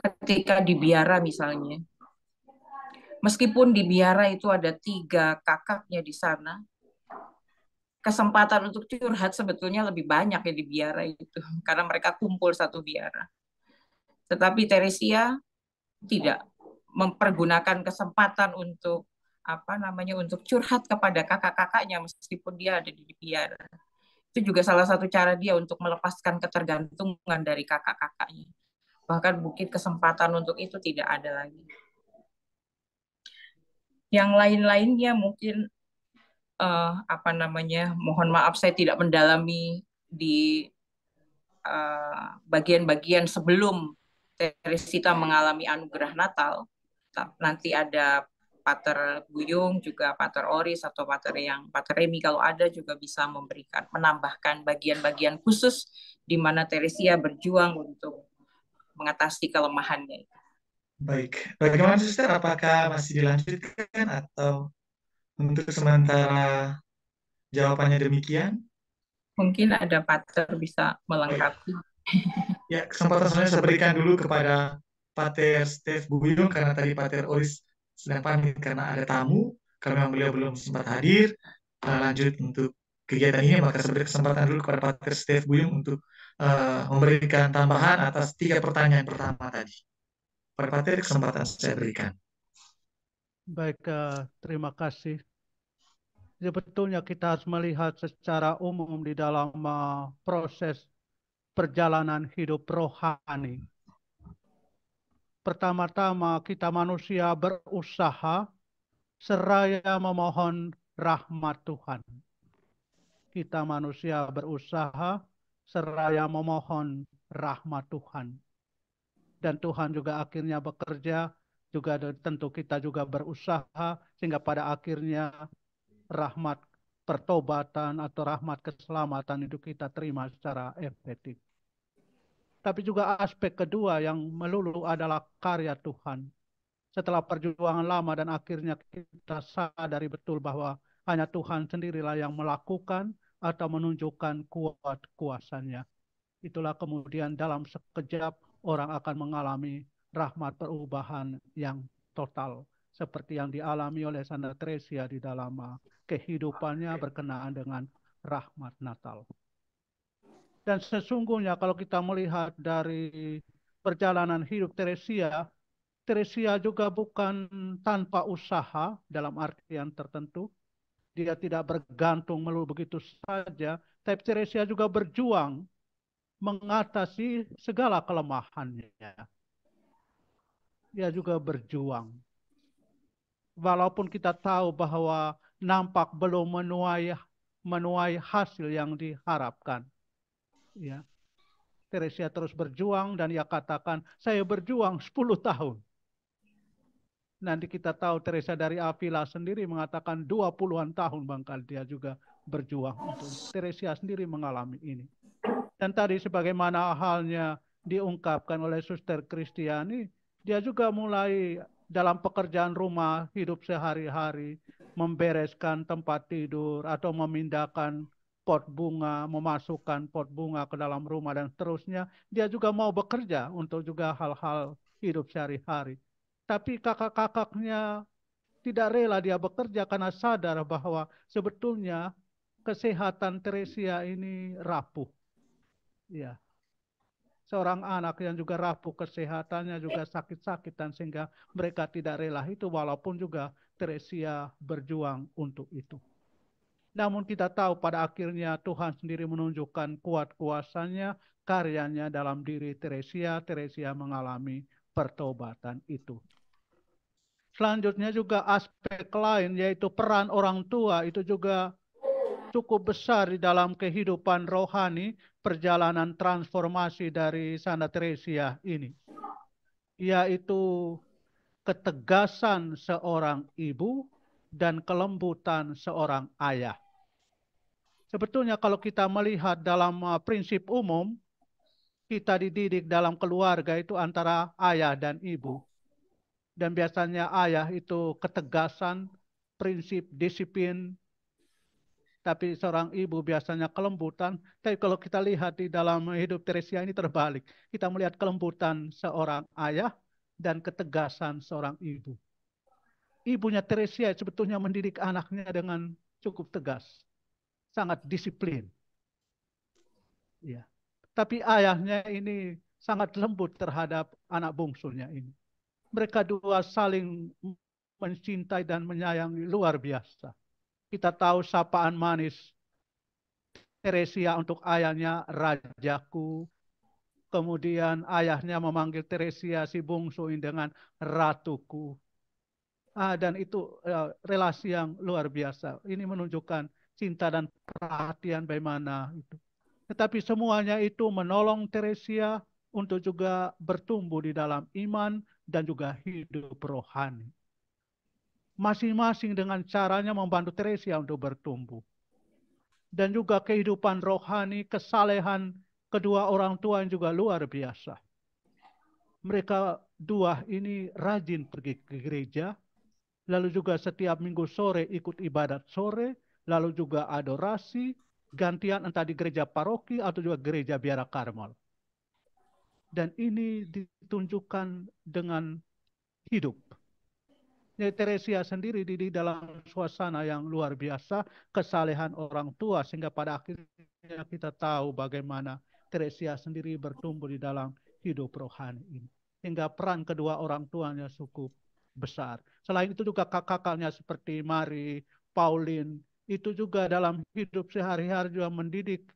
ketika di biara misalnya, meskipun di biara itu ada 3 kakaknya di sana, kesempatan untuk curhat sebetulnya lebih banyak ya di biara itu, karena mereka kumpul satu biara. Tetapi Teresia tidak mempergunakan kesempatan untuk untuk curhat kepada kakak-kakaknya meskipun dia ada di biara. Itu juga salah satu cara dia untuk melepaskan ketergantungan dari kakak-kakaknya. Bahkan mungkin kesempatan untuk itu tidak ada lagi. Yang lain-lainnya mungkin mohon maaf saya tidak mendalami di bagian-bagian sebelum Teresita mengalami anugerah Natal. Nanti ada Pater Buyung, juga Pater Oris atau Pater Remi kalau ada juga bisa menambahkan bagian-bagian khusus di mana Teresia berjuang untuk mengatasi kelemahannya. Baik, bagaimana Suster? Apakah masih dilanjutkan atau untuk sementara jawabannya demikian? Mungkin ada Pater bisa melengkapi. Ya, kesempatan selanjutnya saya berikan dulu kepada Pater Stef Buyung karena tadi Pater Oris sedang pamit karena ada tamu. Kalau memang beliau belum sempat hadir, lanjut untuk kegiatan ini, maka saya beri kesempatan dulu kepada Pater Stef Buyung untuk memberikan tambahan atas 3 pertanyaan pertama tadi. Pada Pater, kesempatan saya berikan. Baik, terima kasih. Sebetulnya kita harus melihat secara umum di dalam proses perjalanan hidup rohani. Pertama-tama kita manusia berusaha seraya memohon rahmat Tuhan. Kita manusia berusaha seraya memohon rahmat Tuhan. Dan Tuhan juga akhirnya bekerja, juga tentu kita juga berusaha, sehingga pada akhirnya rahmat pertobatan atau rahmat keselamatan itu kita terima secara efektif. Tapi juga aspek kedua yang melulu adalah karya Tuhan. Setelah perjuangan lama dan akhirnya kita sadari betul bahwa hanya Tuhan sendirilah yang melakukan atau menunjukkan kuat kuasanya. Itulah kemudian dalam sekejap orang akan mengalami rahmat perubahan yang total, seperti yang dialami oleh Santa Teresia di dalam kehidupannya berkenaan dengan rahmat Natal. Dan sesungguhnya kalau kita melihat dari perjalanan hidup Teresia, Teresia juga bukan tanpa usaha dalam artian tertentu. Dia tidak bergantung melulu begitu saja, tapi Teresia juga berjuang mengatasi segala kelemahannya. Dia juga berjuang. Walaupun kita tahu bahwa nampak belum menuai hasil yang diharapkan. Ya. Teresia terus berjuang dan ia katakan, saya berjuang 10 tahun. Nanti kita tahu Teresia dari Avila sendiri mengatakan 20-an tahun bangkal dia juga berjuang untuk Teresia sendiri mengalami ini. Dan tadi sebagaimana halnya diungkapkan oleh Suster Kristiani, dia juga mulai dalam pekerjaan rumah, hidup sehari-hari, membereskan tempat tidur atau memindahkan pot bunga, memasukkan pot bunga ke dalam rumah dan seterusnya. Dia juga mau bekerja untuk juga hal-hal hidup sehari-hari. Tapi kakak-kakaknya tidak rela dia bekerja karena sadar bahwa sebetulnya kesehatan Teresia ini rapuh. Ya, seorang anak yang juga rapuh kesehatannya juga sakit-sakitan sehingga mereka tidak rela itu walaupun juga Teresia berjuang untuk itu. Namun kita tahu pada akhirnya Tuhan sendiri menunjukkan kuat kuasanya, karyanya dalam diri Teresia. Teresia mengalami pertobatan itu. Selanjutnya juga aspek lain yaitu peran orang tua itu juga cukup besar di dalam kehidupan rohani perjalanan transformasi dari Santa Teresia ini. Yaitu ketegasan seorang ibu dan kelembutan seorang ayah. Sebetulnya kalau kita melihat dalam prinsip umum, kita dididik dalam keluarga itu antara ayah dan ibu. Dan biasanya ayah itu ketegasan, prinsip, disiplin, tapi seorang ibu biasanya kelembutan. Tapi kalau kita lihat di dalam hidup Teresia ini terbalik. Kita melihat kelembutan seorang ayah dan ketegasan seorang ibu. Ibunya Teresia sebetulnya mendidik anaknya dengan cukup tegas. Sangat disiplin. Ya. Tapi ayahnya ini sangat lembut terhadap anak bungsunya ini. Mereka dua saling mencintai dan menyayangi luar biasa. Kita tahu sapaan manis Teresia untuk ayahnya, rajaku. Kemudian ayahnya memanggil Teresia si bungsu ini dengan ratuku. Dan itu relasi yang luar biasa. Ini menunjukkan cinta dan perhatian bagaimana itu. Tetapi semuanya itu menolong Teresia untuk juga bertumbuh di dalam iman dan juga hidup rohani. Masing-masing dengan caranya membantu Teresia untuk bertumbuh. Dan juga kehidupan rohani, kesalehan kedua orang tua yang juga luar biasa. Mereka dua ini rajin pergi ke gereja, lalu juga setiap minggu sore ikut ibadat sore, lalu juga adorasi, gantian entah di gereja paroki atau juga gereja Biara Karmel. Dan ini ditunjukkan dengan hidup. Jadi Teresia sendiri di dalam suasana yang luar biasa, kesalehan orang tua, sehingga pada akhirnya kita tahu bagaimana Teresia sendiri bertumbuh di dalam hidup rohani ini. Hingga peran kedua orang tuanya cukup besar. Selain itu juga kakak-kakaknya seperti Mari, Pauline, itu juga dalam hidup sehari-hari juga mendidik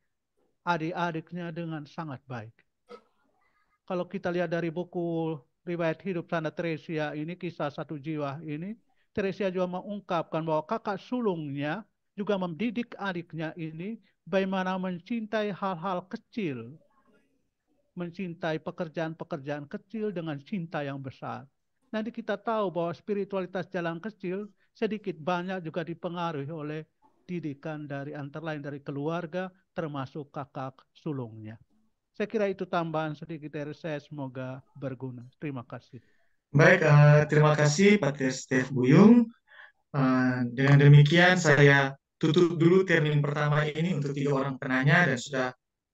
adik-adiknya dengan sangat baik. Kalau kita lihat dari buku riwayat hidup Santa Teresia ini, kisah satu jiwa ini, Teresia juga mengungkapkan bahwa kakak sulungnya juga mendidik adiknya ini bagaimana mencintai hal-hal kecil, mencintai pekerjaan-pekerjaan kecil dengan cinta yang besar. Nanti kita tahu bahwa spiritualitas jalan kecil sedikit banyak juga dipengaruhi oleh didikan dari antara lain dari keluarga termasuk kakak sulungnya. Saya kira itu tambahan sedikit dari saya, semoga berguna. Terima kasih. Baik, terima kasih Pak Stef Buyung. Dengan demikian saya tutup dulu termin pertama ini untuk 3 orang penanya dan sudah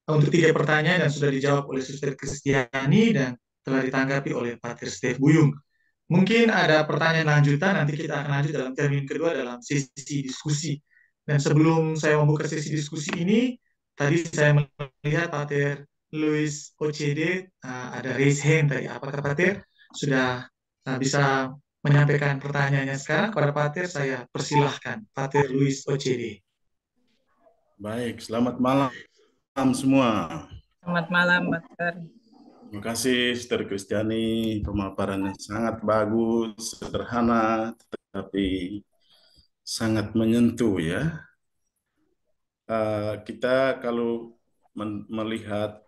untuk 3 pertanyaan dan sudah dijawab oleh Suster Kristiani dan telah ditanggapi oleh Pater Stef Buyung. Mungkin ada pertanyaan lanjutan, nanti kita akan lanjut dalam termin kedua dalam sesi diskusi. Dan sebelum saya membuka sesi diskusi ini, tadi saya melihat Pater Luis OCD ada raise hand tadi. Apakah Pater sudah bisa menyampaikan pertanyaannya sekarang kepada Pater? Saya persilahkan, Pater Luis OCD. Baik, selamat malam semua. Selamat malam, Pater. Terima kasih, Sister Kristiani. Pemaparannya sangat bagus, sederhana, tetapi sangat menyentuh ya. Kita kalau melihat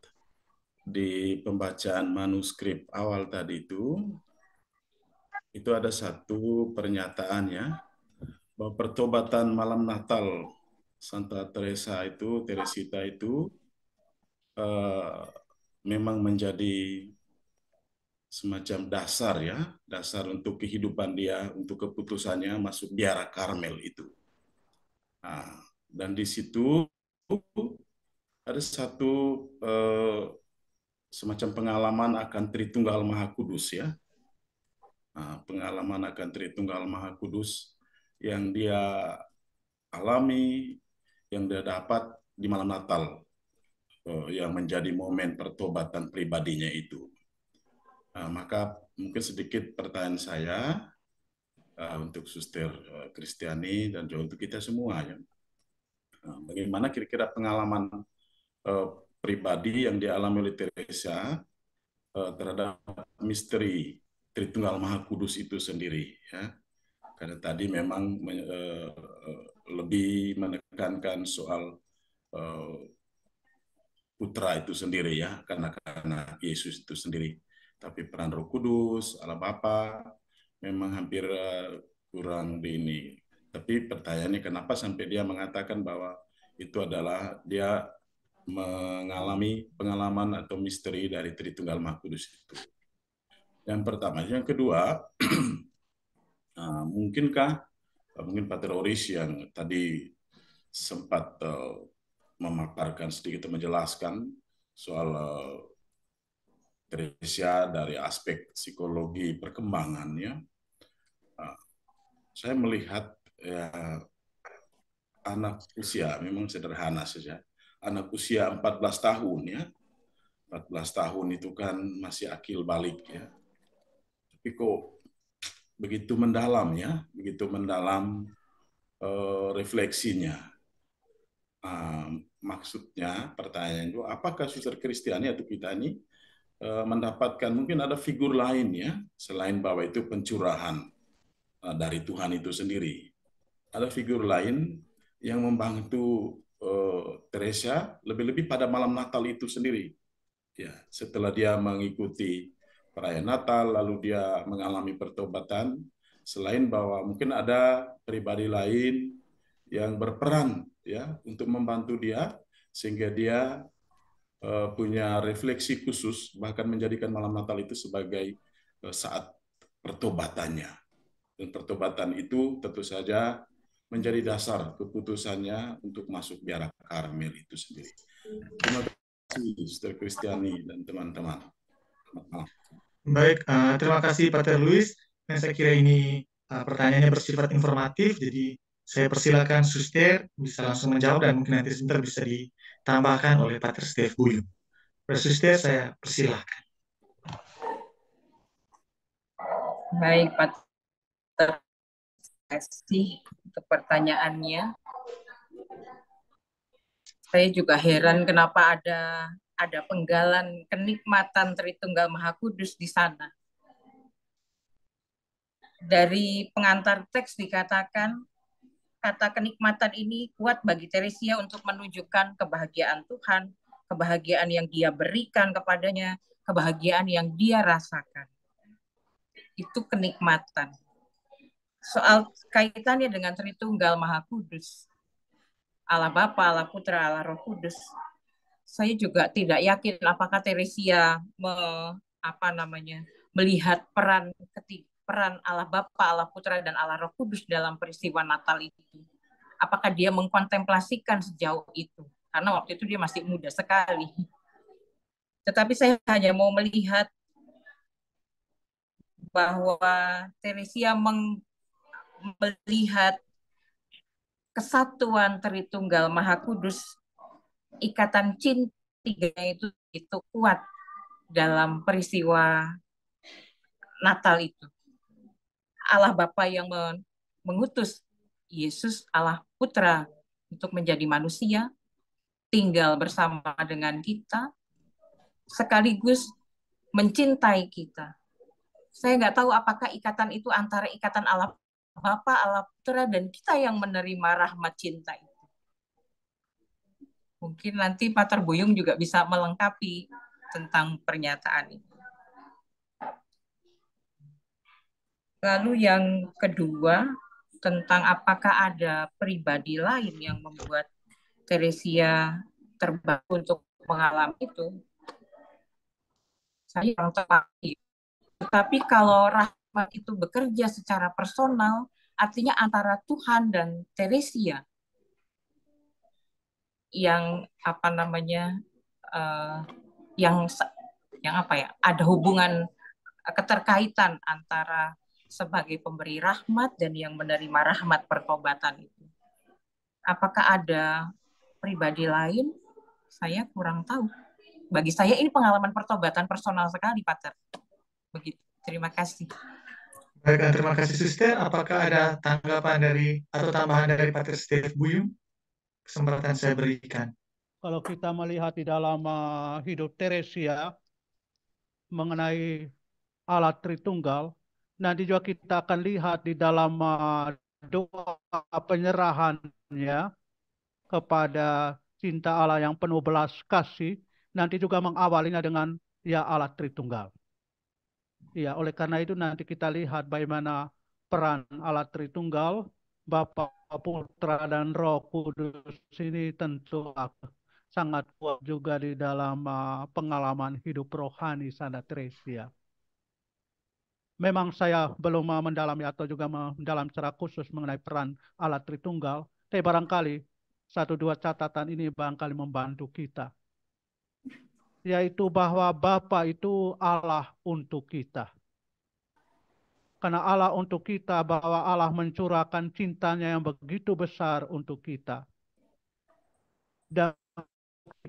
di pembacaan manuskrip awal tadi itu ada satu pernyataan ya, bahwa pertobatan malam Natal Santa Teresita itu memang menjadi semacam dasar ya, dasar untuk kehidupan dia, untuk keputusannya masuk biara Karmel itu. Nah, dan di situ ada satu semacam pengalaman akan Tritunggal Maha Kudus ya. Nah, pengalaman akan Tritunggal Maha Kudus yang dia alami, yang dia dapat di malam Natal, yang menjadi momen pertobatan pribadinya itu. Nah, maka mungkin sedikit pertanyaan saya untuk Suster Kristiani dan juga untuk kita semua ya. Bagaimana kira-kira pengalaman pribadi yang dialami oleh Teresa terhadap misteri Tritunggal Maha Kudus itu sendiri ya. Karena tadi memang lebih menekankan soal Putra itu sendiri ya, karena Yesus itu sendiri. Tapi peran Roh Kudus, Allah Bapa memang hampir kurang di ini. Tapi pertanyaannya kenapa sampai dia mengatakan bahwa itu adalah dia mengalami pengalaman atau misteri dari Tritunggal Maha Kudus itu. Yang pertama. Yang kedua, mungkinkah mungkin Pater Oris yang tadi sempat memaparkan sedikit, menjelaskan soal Teresia dari aspek psikologi perkembangannya. Saya melihat ya, anak usia memang sederhana saja. Anak usia 14 tahun ya. 14 tahun itu kan masih akil balik ya. Tapi kok begitu mendalam ya, begitu mendalam refleksinya. Maksudnya pertanyaan itu, apakah Suster Kristiani atau kita ini mendapatkan mungkin ada figur lain ya, selain bahwa itu pencurahan dari Tuhan itu sendiri. Ada figur lain yang membantu Teresa lebih-lebih pada malam Natal itu sendiri. Ya, setelah dia mengikuti perayaan Natal, lalu dia mengalami pertobatan, selain bahwa mungkin ada pribadi lain yang berperan ya untuk membantu dia sehingga dia punya refleksi khusus, bahkan menjadikan malam Natal itu sebagai saat pertobatannya. Dan pertobatan itu tentu saja menjadi dasar keputusannya untuk masuk biara Karmel itu sendiri. Terima kasih, Sister Kristiani dan teman-teman. Baik, terima kasih Pater Luis. Dan saya kira ini pertanyaannya bersifat informatif, jadi saya persilakan Suster bisa langsung menjawab dan mungkin nanti sebentar bisa ditambahkan oleh Pater Stef Buyung. Suster, saya persilakan. Baik, Pater. Terima kasih untuk pertanyaannya. Saya juga heran kenapa ada penggalan kenikmatan Tritunggal Maha Kudus di sana. Dari pengantar teks dikatakan kata kenikmatan ini kuat bagi Teresia untuk menunjukkan kebahagiaan Tuhan, kebahagiaan yang Dia berikan kepadanya, kebahagiaan yang Dia rasakan. Itu kenikmatan. Soal kaitannya dengan Tritunggal Maha Kudus, Allah Bapa, Allah Putra, Allah Roh Kudus, saya juga tidak yakin apakah Teresia melihat peran Allah Bapa, Allah Putra, dan Allah Roh Kudus dalam peristiwa Natal itu. Apakah dia mengkontemplasikan sejauh itu? karena waktu itu dia masih muda sekali. Tetapi saya hanya mau melihat bahwa Teresia melihat kesatuan Tritunggal Maha Kudus, ikatan cinta itu kuat dalam peristiwa Natal itu. Allah Bapa yang mengutus Yesus, Allah Putra, untuk menjadi manusia, tinggal bersama dengan kita, sekaligus mencintai kita. Saya nggak tahu apakah ikatan itu antara ikatan Allah Bapa, Allah Putra, dan kita yang menerima rahmat cinta itu. Mungkin nanti Pater Buyung juga bisa melengkapi tentang pernyataan ini. Lalu yang kedua, tentang apakah ada pribadi lain yang membuat Teresia terbangun untuk mengalami itu. Saya kurang tahu. Tetapi kalau rahmat itu bekerja secara personal, artinya antara Tuhan dan Teresia yang yang ada hubungan keterkaitan antara sebagai pemberi rahmat dan yang menerima rahmat pertobatan itu. Apakah ada pribadi lain? Saya kurang tahu. Bagi saya ini pengalaman pertobatan personal sekali, Pater. Begitu. Terima kasih. Baik, terima kasih Suster. Apakah ada tanggapan atau tambahan dari Pater Steve Buyung? Kesempatan saya berikan. Kalau kita melihat di dalam hidup Teresia mengenai Allah Tritunggal, nanti juga kita akan lihat di dalam doa penyerahannya kepada cinta Allah yang penuh belas kasih, nanti juga mengawalinya dengan ya Allah Tritunggal. Ya, oleh karena itu nanti kita lihat bagaimana peran Allah Tritunggal, Bapa, Putra, dan Roh Kudus ini tentu sangat kuat juga di dalam pengalaman hidup rohani Santa Teresia. Memang saya belum mendalami atau juga mendalam secara khusus mengenai peran Allah Tritunggal, tapi barangkali 1-2 catatan ini barangkali membantu kita. Yaitu bahwa Bapa itu Allah untuk kita. Karena Allah untuk kita, bahwa Allah mencurahkan cintanya yang begitu besar untuk kita. Dan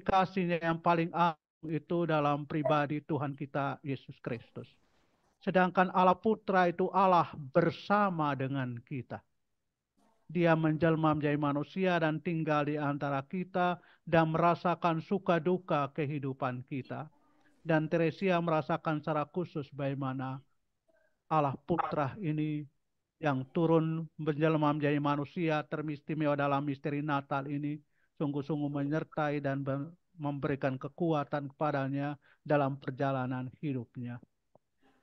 kasihnya yang paling agung itu dalam pribadi Tuhan kita Yesus Kristus. Sedangkan Allah Putra itu Allah bersama dengan kita. Dia menjelma menjadi manusia dan tinggal di antara kita dan merasakan suka duka kehidupan kita. Dan Teresia merasakan secara khusus bagaimana Allah Putra ini yang turun menjelma menjadi manusia teristimewa dalam misteri Natal ini sungguh-sungguh menyertai dan memberikan kekuatan kepadanya dalam perjalanan hidupnya.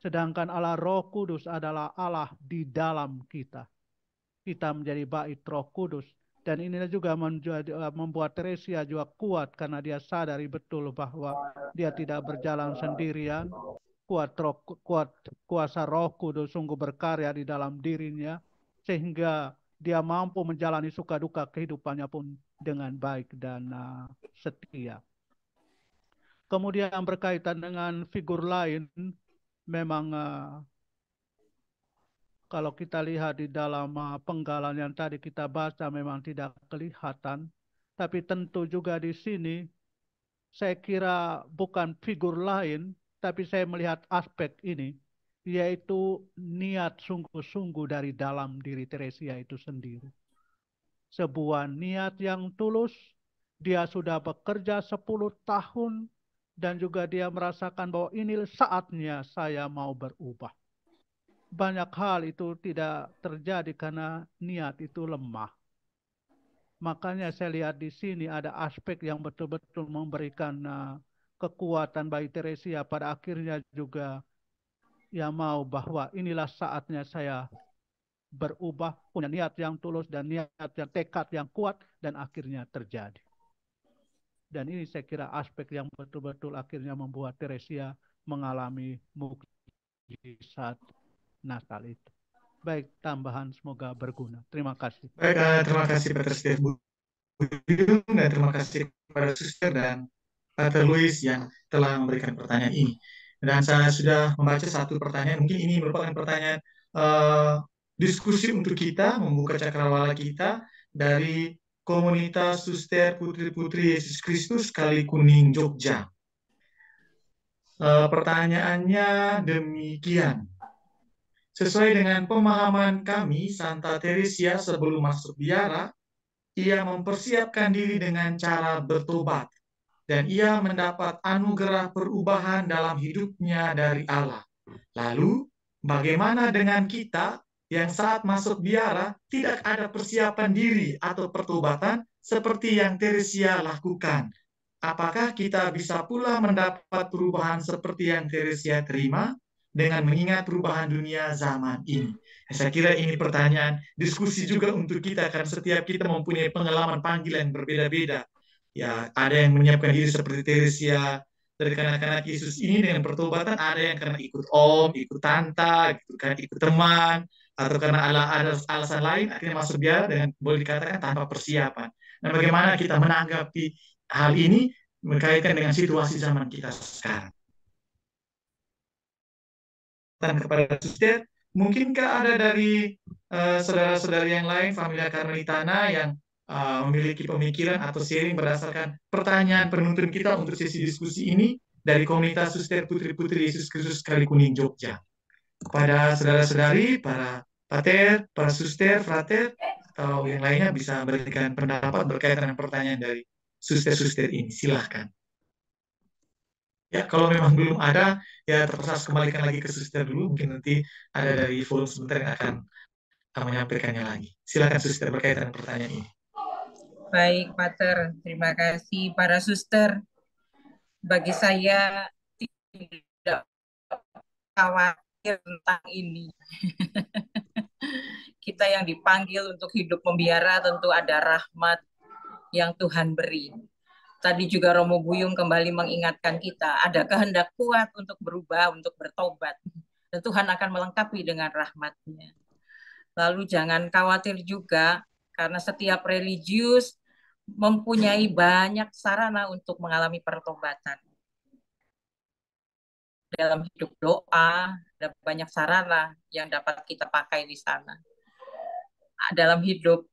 Sedangkan Allah Roh Kudus adalah Allah di dalam kita. Kita menjadi bait Roh Kudus. Dan ini juga membuat Teresia juga kuat karena dia sadari betul bahwa dia tidak berjalan sendirian. Kuasa Roh Kudus sungguh berkarya di dalam dirinya. Sehingga dia mampu menjalani suka duka kehidupannya pun dengan baik dan setia. Kemudian berkaitan dengan figur lain, memang kalau kita lihat di dalam penggalan yang tadi kita baca memang tidak kelihatan. Tapi tentu juga di sini saya kira bukan figur lain, tapi saya melihat aspek ini, yaitu niat sungguh-sungguh dari dalam diri Teresia itu sendiri. Sebuah niat yang tulus, dia sudah bekerja 10 tahun, dan juga dia merasakan bahwa ini saatnya saya mau berubah. Banyak hal itu tidak terjadi karena niat itu lemah. Makanya saya lihat di sini ada aspek yang betul-betul memberikan kekuatan bagi Teresia. Pada akhirnya juga ya mau bahwa inilah saatnya saya berubah, punya niat yang tulus dan niat yang tekad yang kuat, dan akhirnya terjadi. Dan ini saya kira aspek yang betul-betul akhirnya membuat Teresia mengalami mukjizat Natal itu. Baik, tambahan semoga berguna. Terima kasih. Baik, terima kasih Pater Steve Buyung, dan terima kasih kepada Suster dan Pater Louis yang telah memberikan pertanyaan ini. Dan saya sudah membaca satu pertanyaan, mungkin ini merupakan pertanyaan diskusi untuk kita, membuka cakrawala kita dari komunitas Suster Putri-Putri Yesus Kristus Kali Kuning, Jogja. Pertanyaannya demikian. Sesuai dengan pemahaman kami, Santa Teresia sebelum masuk biara, ia mempersiapkan diri dengan cara bertobat, dan ia mendapat anugerah perubahan dalam hidupnya dari Allah. Lalu, bagaimana dengan kita yang saat masuk biara tidak ada persiapan diri atau pertobatan seperti yang Teresia lakukan? Apakah kita bisa pula mendapat perubahan seperti yang Teresia terima dengan mengingat perubahan dunia zaman ini? Saya kira ini pertanyaan diskusi juga untuk kita, karena setiap kita mempunyai pengalaman panggilan berbeda-beda. Ya, ada yang menyiapkan diri seperti Teresia dari kanak-kanak Yesus ini dengan pertobatan, ada yang karena ikut om, ikut tante, ikut teman, atau karena ada alasan lain akhirnya masuk biara dengan boleh dikatakan tanpa persiapan. Dan bagaimana kita menanggapi hal ini berkaitan dengan situasi zaman kita sekarang? Dan kepada Suster, mungkinkah ada dari saudara-saudari yang lain, Familia Karmelitana, yang memiliki pemikiran atau sharing berdasarkan pertanyaan penuntun kita untuk sesi diskusi ini dari komunitas Suster Putri-Putri Yesus Kristus Kali Kuning, Jogja? Kepada saudara-saudari, para pater, para suster, frater, atau yang lainnya bisa memberikan pendapat berkaitan dengan pertanyaan dari suster-suster ini. Silahkan. Ya, kalau memang belum ada, ya terpaksa kembalikan lagi ke suster dulu. Mungkin nanti ada dari forum sebentar yang akan menyampaikannya lagi. Silakan suster berkaitan dengan pertanyaan ini. Baik, Pater. Terima kasih para suster. Bagi saya tidak khawatir tentang ini. Kita yang dipanggil untuk hidup membiara tentu ada rahmat yang Tuhan beri. Tadi juga Romo Buyung kembali mengingatkan kita, ada kehendak kuat untuk berubah, untuk bertobat. Dan Tuhan akan melengkapi dengan rahmat-Nya. Lalu jangan khawatir juga, karena setiap religius mempunyai banyak sarana untuk mengalami pertobatan. Dalam hidup doa, ada banyak sarana yang dapat kita pakai di sana. Dalam hidup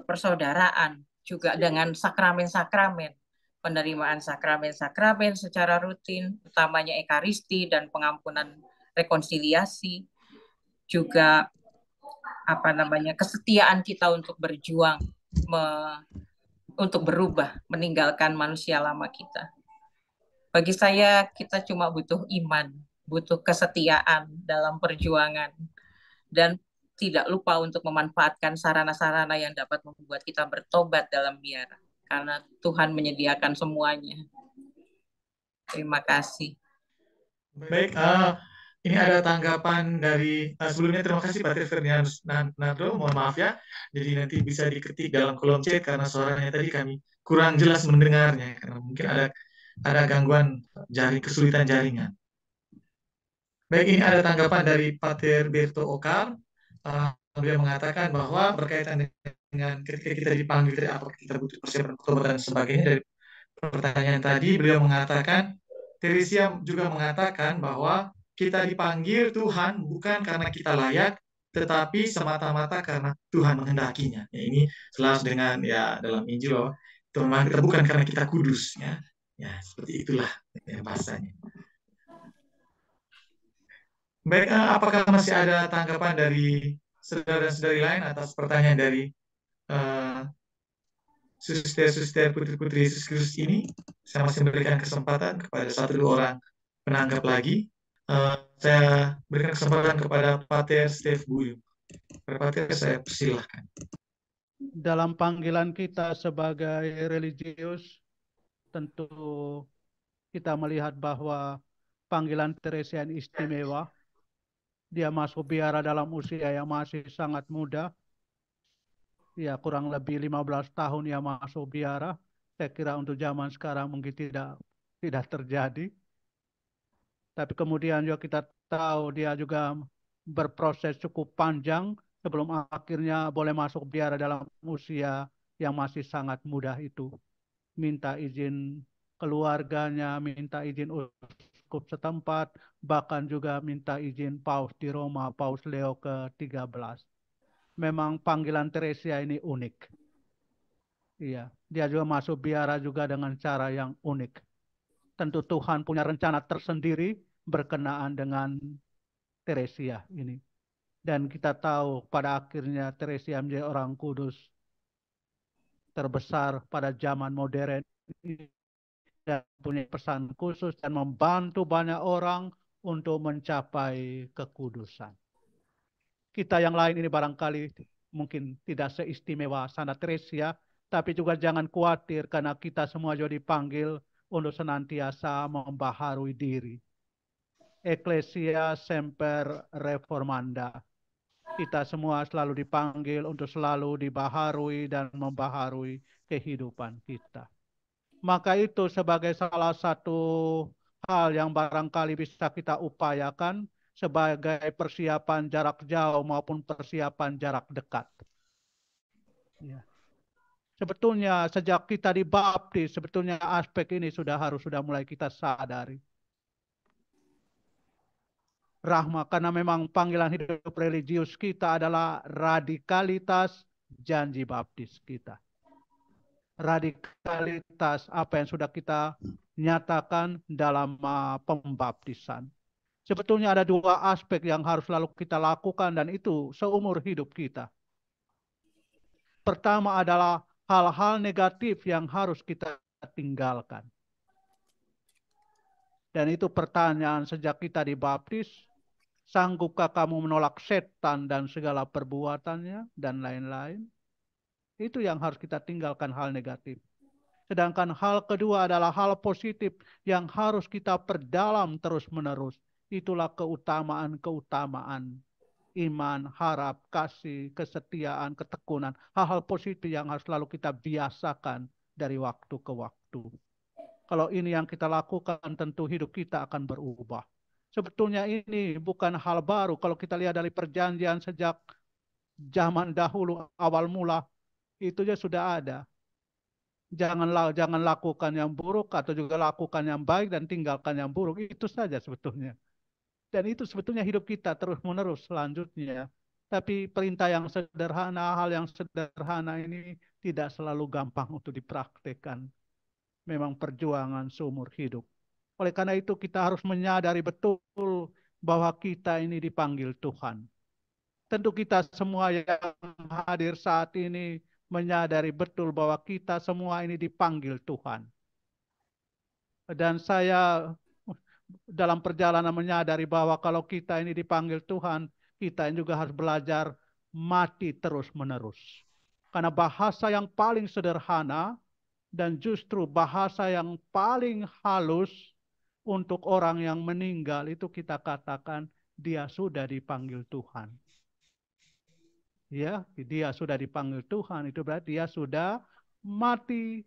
persaudaraan, juga dengan sakramen-sakramen, penerimaan sakramen-sakramen secara rutin, utamanya Ekaristi dan pengampunan rekonsiliasi, juga kesetiaan kita untuk berjuang, untuk berubah, meninggalkan manusia lama kita. Bagi saya, kita cuma butuh iman, butuh kesetiaan dalam perjuangan, dan tidak lupa untuk memanfaatkan sarana-sarana yang dapat membuat kita bertobat dalam biara. Karena Tuhan menyediakan semuanya. Terima kasih. Baik, ini ada tanggapan dari, sebelumnya terima kasih Pater Ferdinand Nardo, mohon maaf ya. Jadi nanti bisa diketik dalam kolom chat karena suaranya tadi kami kurang jelas mendengarnya. Karena mungkin ada gangguan kesulitan jaringan. Baik, ini ada tanggapan dari Pater Berto Okar. Beliau mengatakan bahwa berkaitan dengan ketika kita dipanggil dari apa kita butuh persiapan pertobatan dan sebagainya, dari pertanyaan tadi beliau mengatakan, Teresia juga mengatakan bahwa kita dipanggil Tuhan bukan karena kita layak, tetapi semata-mata karena Tuhan menghendakinya. Ya, ini selaras dengan ya dalam Injil loh, Tuhan kita bukan karena kita kudus, ya, ya seperti itulah ya, bahasanya. Baik, apakah masih ada tanggapan dari saudara-saudari lain atas pertanyaan dari suster-suster putri-putri Yesus Kristus ini? Saya masih memberikan kesempatan kepada 1-2 orang penanggap lagi. Saya berikan kesempatan kepada Pater Steve Buyung. Pater, saya persilahkan. Dalam panggilan kita sebagai religius, tentu kita melihat bahwa panggilan Teresia istimewa. Dia masuk biara dalam usia yang masih sangat muda. Ya, kurang lebih 15 tahun dia masuk biara. Saya kira untuk zaman sekarang mungkin tidak terjadi. Tapi kemudian juga kita tahu dia juga berproses cukup panjang sebelum akhirnya boleh masuk biara dalam usia yang masih sangat muda itu. Minta izin keluarganya, minta izin uskup setempat, bahkan juga minta izin Paus di Roma, Paus Leo ke-13. Memang panggilan Teresia ini unik. Iya, dia juga masuk biara juga dengan cara yang unik. Tentu Tuhan punya rencana tersendiri berkenaan dengan Teresia ini. Dan kita tahu pada akhirnya Teresia menjadi orang kudus terbesar pada zaman modern ini dan punya pesan khusus dan membantu banyak orang untuk mencapai kekudusan. Kita yang lain ini barangkali mungkin tidak seistimewa Santa Teresia, tapi juga jangan khawatir karena kita semua juga dipanggil untuk senantiasa membaharui diri. Ecclesia semper reformanda. Kita semua selalu dipanggil untuk selalu dibaharui dan membaharui kehidupan kita. Maka itu sebagai salah satu hal yang barangkali bisa kita upayakan sebagai persiapan jarak jauh maupun persiapan jarak dekat. Ya. Sebetulnya sejak kita dibaptis, sebetulnya aspek ini sudah mulai kita sadari. Rahma, karena memang panggilan hidup religius kita adalah radikalitas janji baptis kita. Radikalitas apa yang sudah kita nyatakan dalam pembaptisan. Sebetulnya ada dua aspek yang harus selalu kita lakukan dan itu seumur hidup kita. Pertama adalah hal-hal negatif yang harus kita tinggalkan. Dan itu pertanyaan sejak kita dibaptis, sanggupkah kamu menolak setan dan segala perbuatannya dan lain-lain? Itu yang harus kita tinggalkan, hal negatif. Sedangkan hal kedua adalah hal positif yang harus kita perdalam terus-menerus. Itulah keutamaan-keutamaan iman, harap, kasih, kesetiaan, ketekunan. Hal-hal positif yang harus selalu kita biasakan dari waktu ke waktu. Kalau ini yang kita lakukan, tentu hidup kita akan berubah. Sebetulnya ini bukan hal baru. Kalau kita lihat dari perjanjian sejak zaman dahulu, awal mula, itu ya sudah ada. Jangan lakukan yang buruk atau juga lakukan yang baik dan tinggalkan yang buruk. Itu saja sebetulnya. Dan itu sebetulnya hidup kita terus-menerus selanjutnya. Tapi perintah yang sederhana, hal yang sederhana ini tidak selalu gampang untuk dipraktekkan. Memang perjuangan seumur hidup. Oleh karena itu kita harus menyadari betul bahwa kita ini dipanggil Tuhan. Tentu kita semua yang hadir saat ini menyadari betul bahwa kita semua ini dipanggil Tuhan. Dan saya dalam perjalanan menyadari bahwa kalau kita ini dipanggil Tuhan, kita juga harus belajar mati terus-menerus. Karena bahasa yang paling sederhana dan justru bahasa yang paling halus untuk orang yang meninggal itu kita katakan dia sudah dipanggil Tuhan. Ya, dia sudah dipanggil Tuhan, itu berarti dia sudah mati.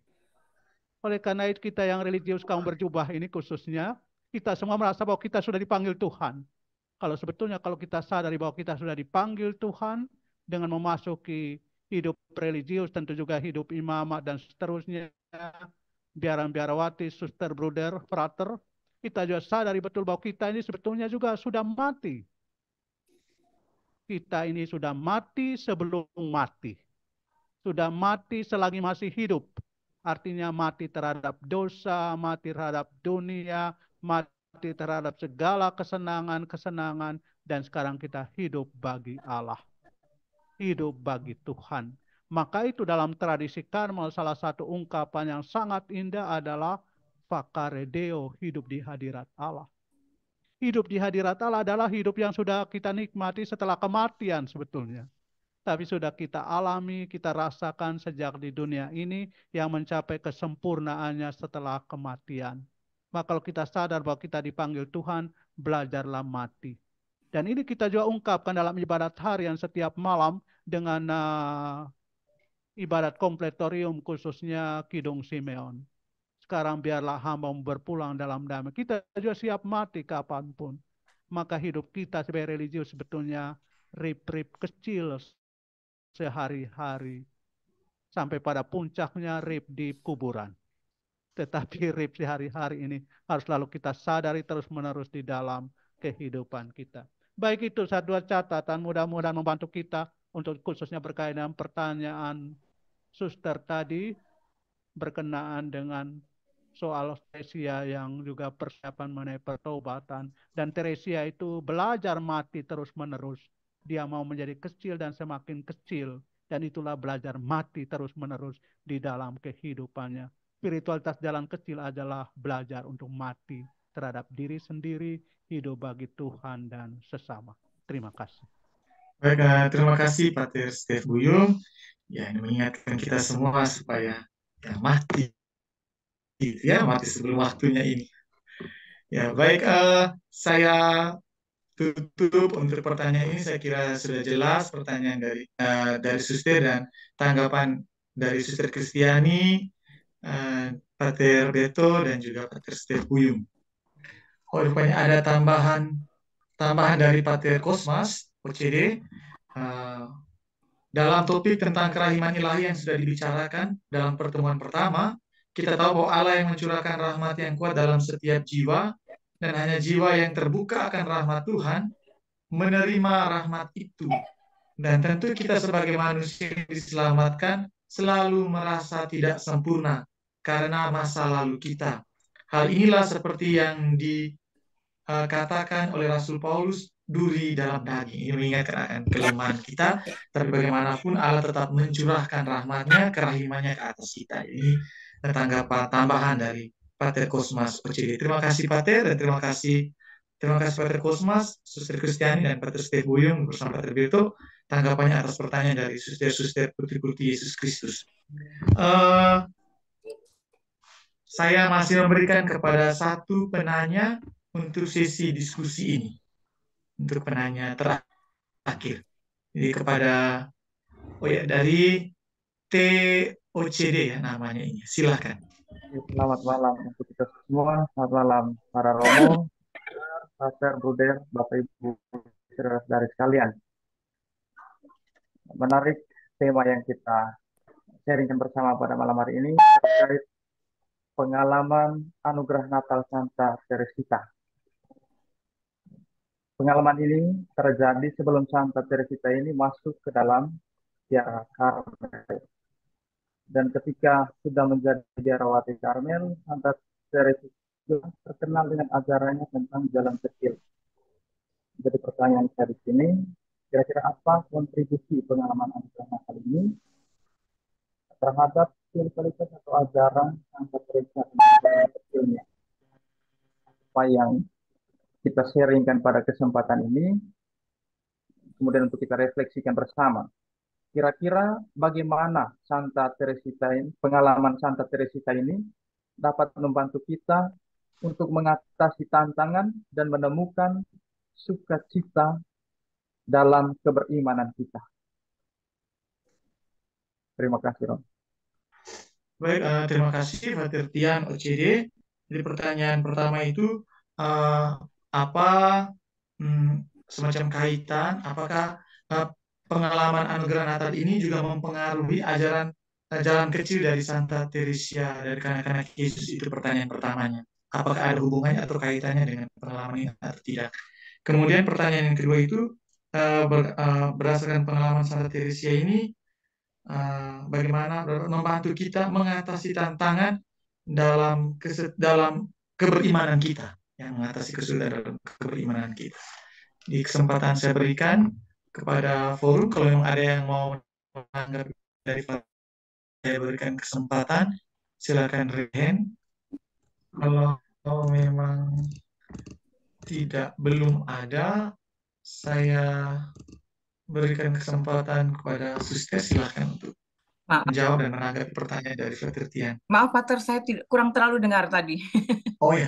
Oleh karena itu kita yang religius kaum berjubah ini khususnya, kita semua merasa bahwa kita sudah dipanggil Tuhan. Kalau sebetulnya kalau kita sadari bahwa kita sudah dipanggil Tuhan dengan memasuki hidup religius, tentu juga hidup imamat dan seterusnya, biaran-biarawati, suster, bruder, frater, kita juga sadari betul bahwa kita ini sebetulnya juga sudah mati. Kita ini sudah mati sebelum mati. Sudah mati selagi masih hidup. Artinya mati terhadap dosa, mati terhadap dunia, mati terhadap segala kesenangan-kesenangan. Dan sekarang kita hidup bagi Allah. Hidup bagi Tuhan. Maka itu dalam tradisi Karmel salah satu ungkapan yang sangat indah adalah Vacare Deo, hidup di hadirat Allah. Hidup di hadirat Allah adalah hidup yang sudah kita nikmati setelah kematian sebetulnya. Tapi sudah kita alami, kita rasakan sejak di dunia ini yang mencapai kesempurnaannya setelah kematian. Maka kalau kita sadar bahwa kita dipanggil Tuhan, belajarlah mati. Dan ini kita juga ungkapkan dalam ibadat harian setiap malam dengan ibadat kompletorium khususnya Kidung Simeon. Sekarang biarlah hamba berpulang dalam damai. Kita juga siap mati kapanpun. Maka hidup kita sebagai religius sebetulnya rip-rip kecil sehari-hari. sampai pada puncaknya rib di kuburan. Tetapi rib di hari-hari ini harus selalu kita sadari terus-menerus di dalam kehidupan kita. Baik itu satu catatan mudah-mudahan membantu kita untuk khususnya berkaitan dengan pertanyaan suster tadi berkenaan dengan soal Teresia yang juga persiapan mengenai pertobatan. Dan Teresia itu belajar mati terus-menerus. Dia mau menjadi kecil dan semakin kecil. Dan itulah belajar mati terus-menerus di dalam kehidupannya. Spiritualitas jalan kecil adalah belajar untuk mati terhadap diri sendiri, hidup bagi Tuhan dan sesama. Terima kasih. Baik, terima kasih Pater Steve Buyung. Ya, ini mengingatkan kita semua supaya ya, mati sebelum waktunya ini. Ya, baik, saya tutup untuk pertanyaan ini. Saya kira sudah jelas pertanyaan dari Suster dan tanggapan dari Suster Kristiani, Pater Beto, dan juga Pater Steve Buyung. Oh, rupanya ada tambahan dari Pater Kosmas, OCD, dalam topik tentang kerahiman ilahi yang sudah dibicarakan dalam pertemuan pertama. Kita tahu bahwa Allah yang mencurahkan rahmat yang kuat dalam setiap jiwa, dan hanya jiwa yang terbuka akan rahmat Tuhan menerima rahmat itu. Dan tentu kita sebagai manusia yang diselamatkan selalu merasa tidak sempurna karena masa lalu kita. Hal inilah seperti yang dikatakan oleh Rasul Paulus, duri dalam daging. Ini mengingatkan akan kelemahan kita, tapi bagaimanapun Allah tetap mencurahkan rahmatnya, kerahimannya ke atas kita. Ini tanggapan tambahan dari Pater Kosmas OCD. Terima kasih Pater, dan terima kasih Pater Kosmas, Suster Kristiani, dan Pater Steve Buyung bersama Pater Beto, tanggapannya atas pertanyaan dari suster-suster putri-putri Yesus Kristus. Saya masih memberikan kepada satu penanya untuk sesi diskusi ini. Untuk penanya terakhir. Jadi kepada, dari TOCD ya namanya ini. Silakan. Selamat malam untuk kita semua. Selamat malam para Romo, Pater, Bruder, Bapak Ibu, saudara-saudari sekalian. Menarik tema yang kita sharingkan bersama pada malam hari ini terkait pengalaman anugerah Natal Santa Teresita. Pengalaman ini terjadi sebelum Santa Teresita ini masuk ke dalam Biara Karmel. Dan ketika sudah menjadi biarawati Karmel, Santa Teresita terkenal dengan ajarannya tentang jalan kecil. Jadi pertanyaan saya di sini, kira-kira apa kontribusi pengalaman anugerah Natal ini terhadap spiritualitas atau ajaran Santa Teresita tentang jalan kecilnya? Apa yang kita sharingkan pada kesempatan ini, kemudian untuk kita refleksikan bersama. Kira-kira bagaimana Santa Teresita ini, pengalaman Santa Teresita ini dapat membantu kita untuk mengatasi tantangan dan menemukan sukacita dalam keberimanan kita. Terima kasih, Ron. Baik, terima kasih Pater Tian OCD. Jadi pertanyaan pertama itu, apa semacam kaitan, apakah pengalaman anugerah Natal ini juga mempengaruhi ajaran jalan kecil dari Santa Teresia, dari kanak-kanak Yesus? Itu pertanyaan pertamanya. Apakah ada hubungannya atau kaitannya dengan pengalaman ini atau tidak? Kemudian pertanyaan yang kedua itu, berdasarkan pengalaman Santa Teresia ini, bagaimana membantu kita mengatasi tantangan dalam keberimanan kita, yang mengatasi kesulitan dalam keberimanan kita. Di kesempatan saya berikan kepada forum, kalau yang ada yang mau menanggapi dari saya berikan kesempatan, silakan raise hand. Kalau memang belum ada, saya berikan kesempatan kepada Suster, silakan untuk menjawab dan menanggapi pertanyaan dari Pater Tian. Maaf Pater, saya kurang terlalu dengar tadi. Oh ya,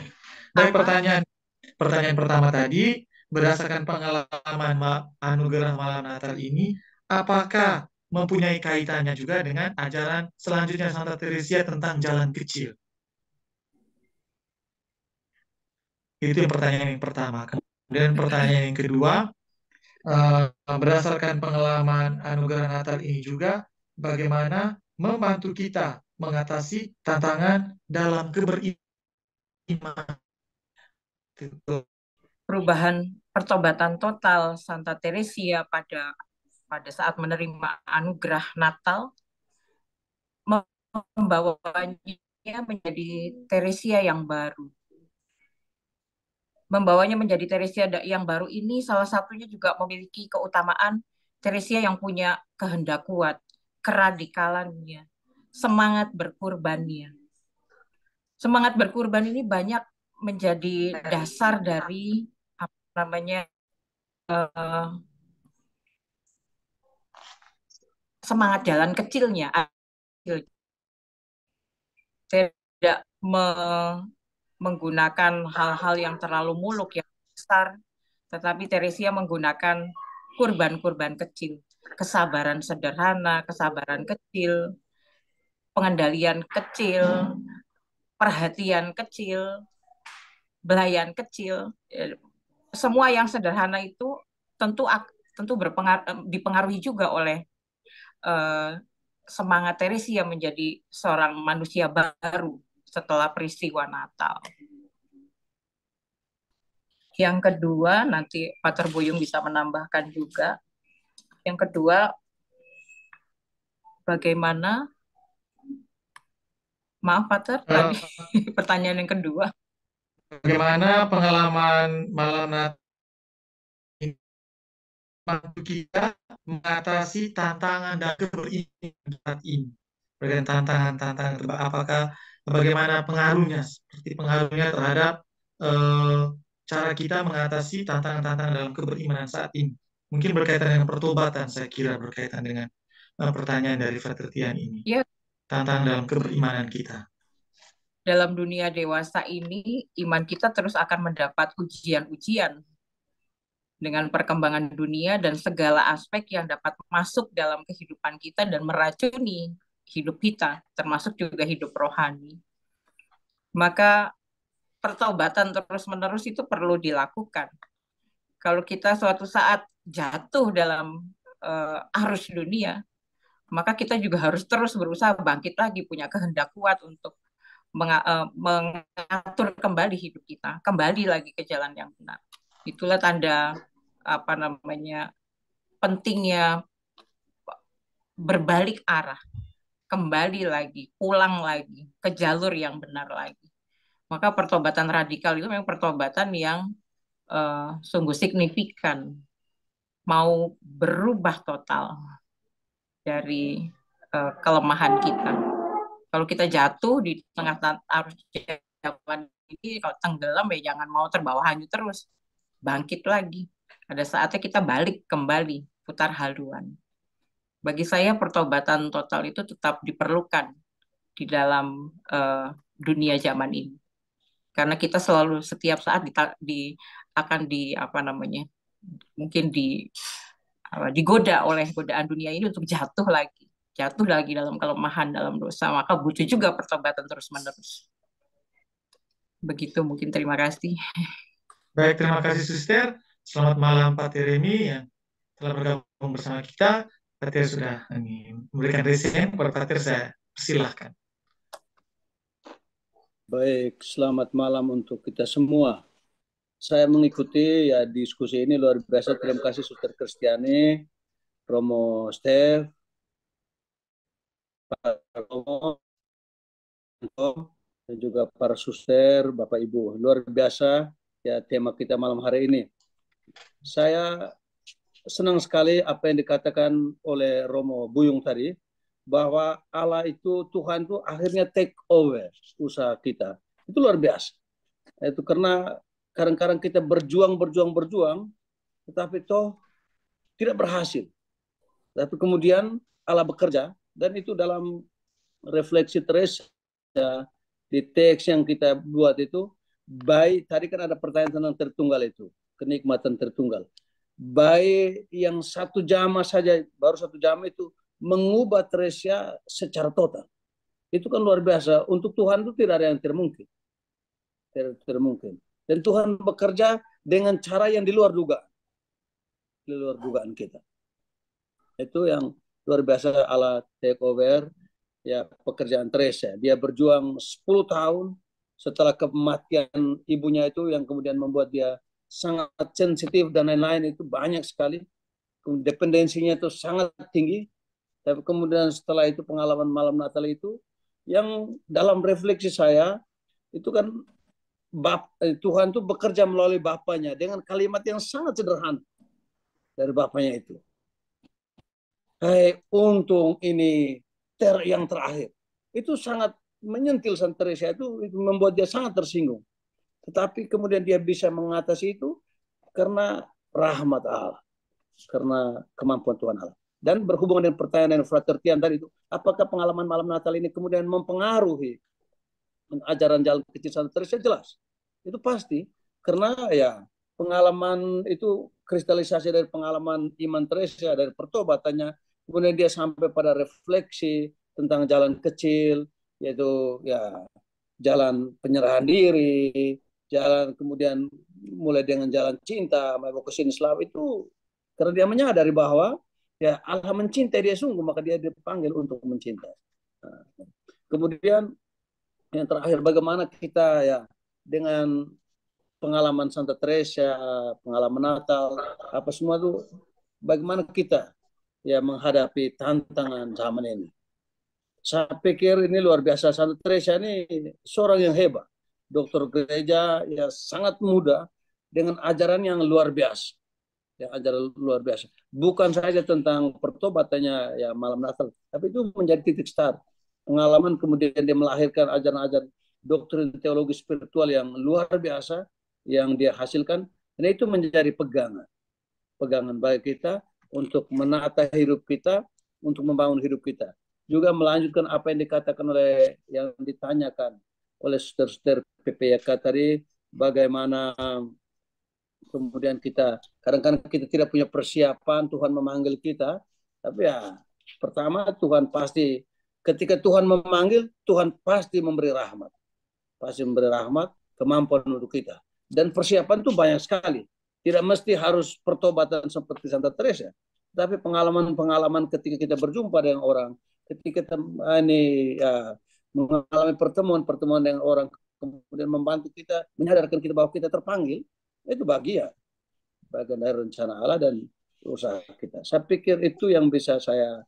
baik. Pertanyaan pertama tadi, berdasarkan pengalaman anugerah malam Natal ini, apakah mempunyai kaitannya juga dengan ajaran selanjutnya Santa Teresia tentang jalan kecil? Itu yang pertanyaan yang pertama. Kemudian pertanyaan yang kedua, berdasarkan pengalaman anugerah Natal ini juga, bagaimana membantu kita mengatasi tantangan dalam keberiman. Perubahan pertobatan total Santa Teresia pada saat menerima anugerah Natal membawanya menjadi Teresia yang baru. Membawanya menjadi Teresia yang baru ini salah satunya juga memiliki keutamaan Teresia yang punya kehendak kuat, keradikalannya, semangat berkurbannya. Semangat berkurban ini banyak menjadi dasar dari apa namanya semangat jalan kecilnya. Tidak menggunakan hal-hal yang terlalu muluk, yang besar, tetapi Teresia menggunakan kurban-kurban kecil, kesabaran sederhana, kesabaran kecil, pengendalian kecil, perhatian kecil, belayan kecil. Semua yang sederhana itu tentu dipengaruhi juga oleh semangat Teresia menjadi seorang manusia baru setelah peristiwa Natal. Yang kedua, nanti Pater Buyung bisa menambahkan juga. Yang kedua, bagaimana? Maaf, Pater, tadi pertanyaan yang kedua. Bagaimana pengalaman malam Natal membantu kita mengatasi tantangan dan keberiman saat ini? Berkaitan tantangan-tantangan, apakah bagaimana pengaruhnya, seperti pengaruhnya terhadap cara kita mengatasi tantangan-tantangan dalam keberimanan saat ini. Mungkin berkaitan dengan pertobatan, saya kira berkaitan dengan pertanyaan dari Frater Tian ini. Ya. Tantangan dalam keberimanan kita. Dalam dunia dewasa ini, iman kita terus akan mendapat ujian-ujian dengan perkembangan dunia dan segala aspek yang dapat masuk dalam kehidupan kita dan meracuni hidup kita, termasuk juga hidup rohani. Maka pertobatan terus-menerus itu perlu dilakukan. Kalau kita suatu saat jatuh dalam arus dunia, maka kita juga harus terus berusaha bangkit lagi, punya kehendak kuat untuk mengatur kembali hidup kita, kembali lagi ke jalan yang benar. Itulah tanda pentingnya berbalik arah, kembali lagi, pulang lagi ke jalur yang benar lagi. Maka pertobatan radikal itu memang pertobatan yang sungguh signifikan, mau berubah total dari kelemahan kita. Kalau kita jatuh di tengah arus zaman ini, kalau tenggelam ya jangan mau terbawa hanyut terus, bangkit lagi. Ada saatnya kita balik kembali, putar haluan. Bagi saya pertobatan total itu tetap diperlukan di dalam dunia zaman ini, karena kita selalu setiap saat mungkin digoda oleh godaan dunia ini untuk jatuh lagi dalam kelemahan, dalam dosa. Maka butuh juga pertobatan terus-menerus. Begitu mungkin. Terima kasih. Baik, terima kasih Suster. Selamat malam Pak Remi yang telah bergabung bersama kita. Pater sudah memberikan resen kepada Pater, saya persilahkan. Baik, selamat malam untuk kita semua. Saya mengikuti diskusi ini luar biasa. Terima kasih Suster Kristiani, Romo Stef, Pak Romo, dan juga para suster, Bapak Ibu. Luar biasa tema kita malam hari ini. Saya senang sekali apa yang dikatakan oleh Romo Buyung tadi, bahwa Allah itu, Tuhan itu akhirnya take over usaha kita. Itu luar biasa. Itu karena kadang-kadang kita berjuang, tetapi toh tidak berhasil. Tapi kemudian Allah bekerja, dan itu dalam refleksi Teresia di teks yang kita buat itu, baik tadi kan ada pertanyaan tentang tertunggal itu, kenikmatan tertunggal. Baik yang 1 jam saja, baru 1 jam itu mengubah Teresia secara total. Itu kan luar biasa. Untuk Tuhan itu tidak ada yang termungkin. Termungkin. Dan Tuhan bekerja dengan cara yang di luar dugaan. Di luar dugaan kita. Itu yang luar biasa, Allah take over. ya pekerjaan Teresa. Dia berjuang 10 tahun setelah kematian ibunya itu yang kemudian membuat dia sangat sensitif dan lain-lain, itu banyak sekali. Dependensinya itu sangat tinggi. Tapi kemudian setelah itu pengalaman malam Natal itu, yang dalam refleksi saya, itu kan Tuhan itu bekerja melalui Bapaknya dengan kalimat yang sangat sederhana dari Bapaknya itu. Hei, untung ini yang terakhir. Itu sangat menyentil Santa Teresa, itu membuat dia sangat tersinggung. Tetapi kemudian dia bisa mengatasi itu karena rahmat Allah, karena kemampuan Tuhan Allah. Dan berhubungan dengan pertanyaan Frater Tian tadi itu, apakah pengalaman malam Natal ini kemudian mempengaruhi ajaran jalan kecil Santa Teresa? Jelas, itu pasti, karena ya pengalaman itu kristalisasi dari pengalaman iman Teresa, dari pertobatannya, kemudian dia sampai pada refleksi tentang jalan kecil, yaitu ya jalan penyerahan diri, jalan kemudian mulai dengan jalan cinta, mau kesini selalu itu, karena dia menyadari bahwa ya Allah mencintai dia sungguh, maka dia dipanggil untuk mencintai. Nah, kemudian yang terakhir, bagaimana kita ya dengan pengalaman Santa Teresa, pengalaman Natal, apa semua itu, bagaimana kita ya menghadapi tantangan zaman ini. Saya pikir ini luar biasa. Santa Teresa ini seorang yang hebat, dokter gereja ya, sangat muda dengan ajaran yang luar biasa. Ya, ajaran luar biasa. Bukan saja tentang pertobatannya ya malam Natal, tapi itu menjadi titik start. Pengalaman kemudian dia melahirkan ajaran-ajaran doktrin teologi spiritual yang luar biasa yang dia hasilkan, dan itu menjadi pegangan bagi kita untuk menata hidup kita, untuk membangun hidup kita. Juga melanjutkan apa yang dikatakan oleh, yang ditanyakan oleh saudara-saudara PPYK tadi, bagaimana kemudian kita kadang-kadang kita tidak punya persiapan, Tuhan memanggil kita, tapi ya pertama Tuhan pasti, ketika Tuhan memanggil, Tuhan pasti memberi rahmat, kemampuan untuk kita. Dan persiapan itu banyak sekali, tidak mesti harus pertobatan seperti Santa Teresa, tapi pengalaman-pengalaman ketika kita berjumpa dengan orang, ketika kita mengalami pertemuan dengan orang, kemudian membantu kita, menyadarkan kita bahwa kita terpanggil, itu bagian dari rencana Allah dan usaha kita. Saya pikir itu yang bisa saya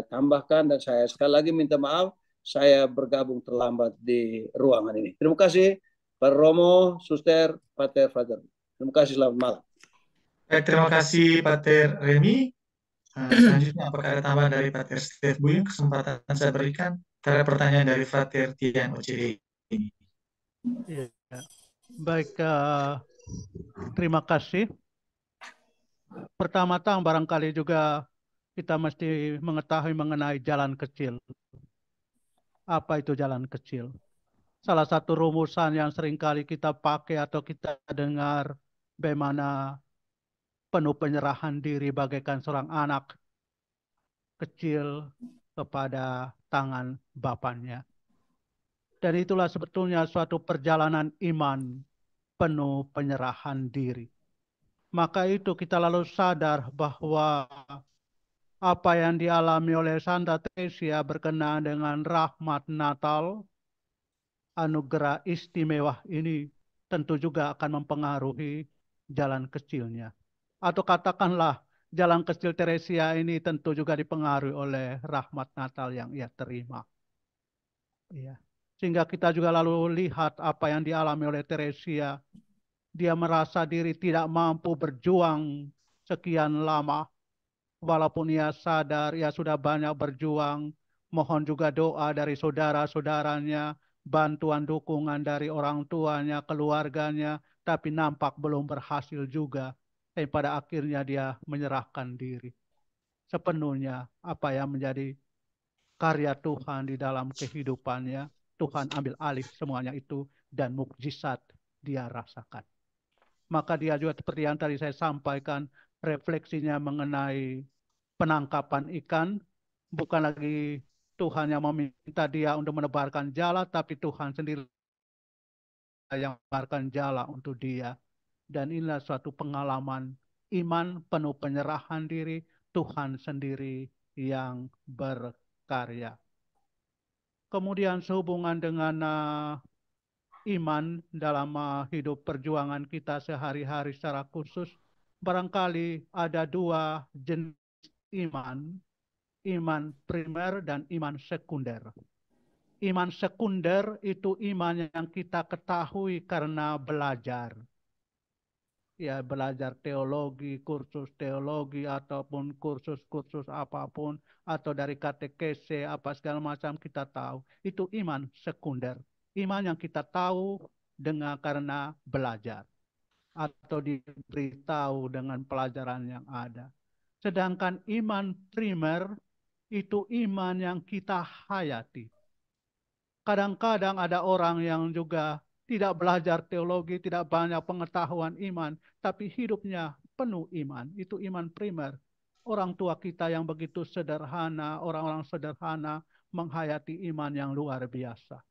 tambahkan, dan saya sekali lagi minta maaf saya bergabung terlambat di ruangan ini. Terima kasih Pak Romo, Suster, Pater. Terima kasih, selamat malam. Baik, terima kasih Pater Remi. Selanjutnya apakah ada tambahan dari Pater Steve Buyung? Kesempatan saya berikan terhadap pertanyaan dari Frater Tian OCD ini. Ya. Baik, terima kasih. Pertama-tama barangkali juga kita mesti mengetahui mengenai jalan kecil. Apa itu jalan kecil? Salah satu rumusan yang seringkali kita pakai atau kita dengar, bagaimana penuh penyerahan diri bagaikan seorang anak kecil kepada tangan Bapaknya. Dan itulah sebetulnya suatu perjalanan iman penuh penyerahan diri. Maka itu kita lalu sadar bahwa apa yang dialami oleh Santa Teresa berkenaan dengan rahmat Natal, anugerah istimewa ini tentu juga akan mempengaruhi jalan kecilnya. Atau katakanlah jalan kecil Teresia ini tentu juga dipengaruhi oleh rahmat Natal yang ia terima. Ya. Sehingga kita juga lalu lihat apa yang dialami oleh Teresia. Dia merasa diri tidak mampu berjuang sekian lama. Walaupun ia sadar ia sudah banyak berjuang. Mohon juga doa dari saudara-saudaranya, bantuan dukungan dari orang tuanya, keluarganya, tapi nampak belum berhasil juga. Dan pada akhirnya dia menyerahkan diri sepenuhnya. Apa yang menjadi karya Tuhan di dalam kehidupannya, Tuhan ambil alih semuanya itu, dan mukjizat dia rasakan. Maka dia juga seperti yang tadi saya sampaikan, refleksinya mengenai penangkapan ikan, bukan lagi Tuhan yang meminta dia untuk menebarkan jala, tapi Tuhan sendiri yang menebarkan jala untuk dia. Dan inilah suatu pengalaman iman penuh penyerahan diri, Tuhan sendiri yang berkarya. berkarya. Kemudian sehubungan dengan iman dalam hidup perjuangan kita sehari-hari secara khusus, barangkali ada dua jenis iman, iman primer dan iman sekunder. Iman sekunder itu iman yang kita ketahui karena belajar. Ya, belajar teologi, kursus teologi, ataupun kursus-kursus apapun, atau dari katekese, apa segala macam kita tahu. Itu iman sekunder. Iman yang kita tahu karena belajar. Atau diberitahu dengan pelajaran yang ada. Sedangkan iman primer itu iman yang kita hayati. Kadang-kadang ada orang yang juga tidak belajar teologi, tidak banyak pengetahuan iman, tapi hidupnya penuh iman. Itu iman primer. Orang tua kita yang begitu sederhana, orang-orang sederhana menghayati iman yang luar biasa.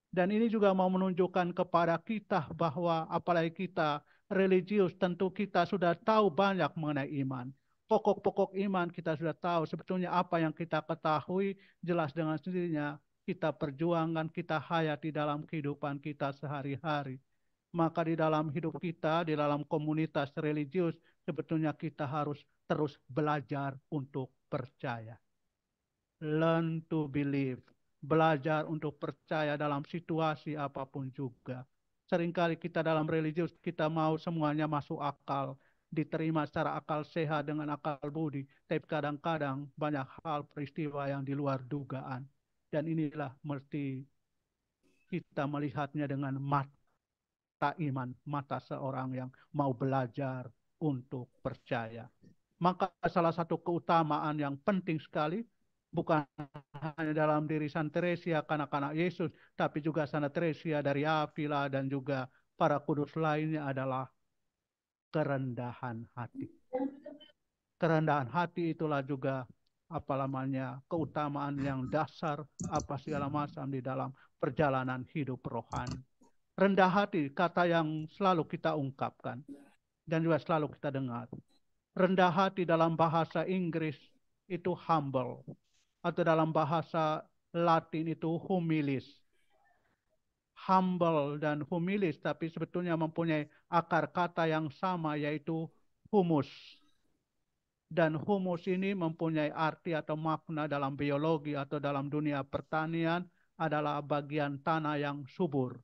Dan ini juga mau menunjukkan kepada kita bahwa apalagi kita religius, tentu kita sudah tahu banyak mengenai iman. Pokok-pokok iman kita sudah tahu, sebetulnya apa yang kita ketahui jelas dengan sendirinya kita perjuangkan, kita hayati dalam kehidupan kita sehari-hari. Maka di dalam hidup kita, di dalam komunitas religius, sebetulnya kita harus terus belajar untuk percaya. Learn to believe. Belajar untuk percaya dalam situasi apapun juga. Seringkali kita dalam religius, kita mau semuanya masuk akal, diterima secara akal sehat dengan akal budi, tapi kadang-kadang banyak hal peristiwa yang di luar dugaan. Dan inilah mesti kita melihatnya dengan mata iman, mata seorang yang mau belajar untuk percaya. Maka salah satu keutamaan yang penting sekali, bukan hanya dalam diri Santa Teresia, kanak-kanak Yesus, tapi juga Santa Teresia dari Avila dan juga para kudus lainnya adalah kerendahan hati. Kerendahan hati itulah juga keutamaan yang dasar segala macam di dalam perjalanan hidup rohani. Rendah hati, kata yang selalu kita ungkapkan dan juga selalu kita dengar. Rendah hati dalam bahasa Inggris itu humble, atau dalam bahasa Latin itu humilis. Humble dan humilis, tapi sebetulnya mempunyai akar kata yang sama, yaitu humus. Dan humus ini mempunyai arti atau makna dalam biologi atau dalam dunia pertanian adalah bagian tanah yang subur.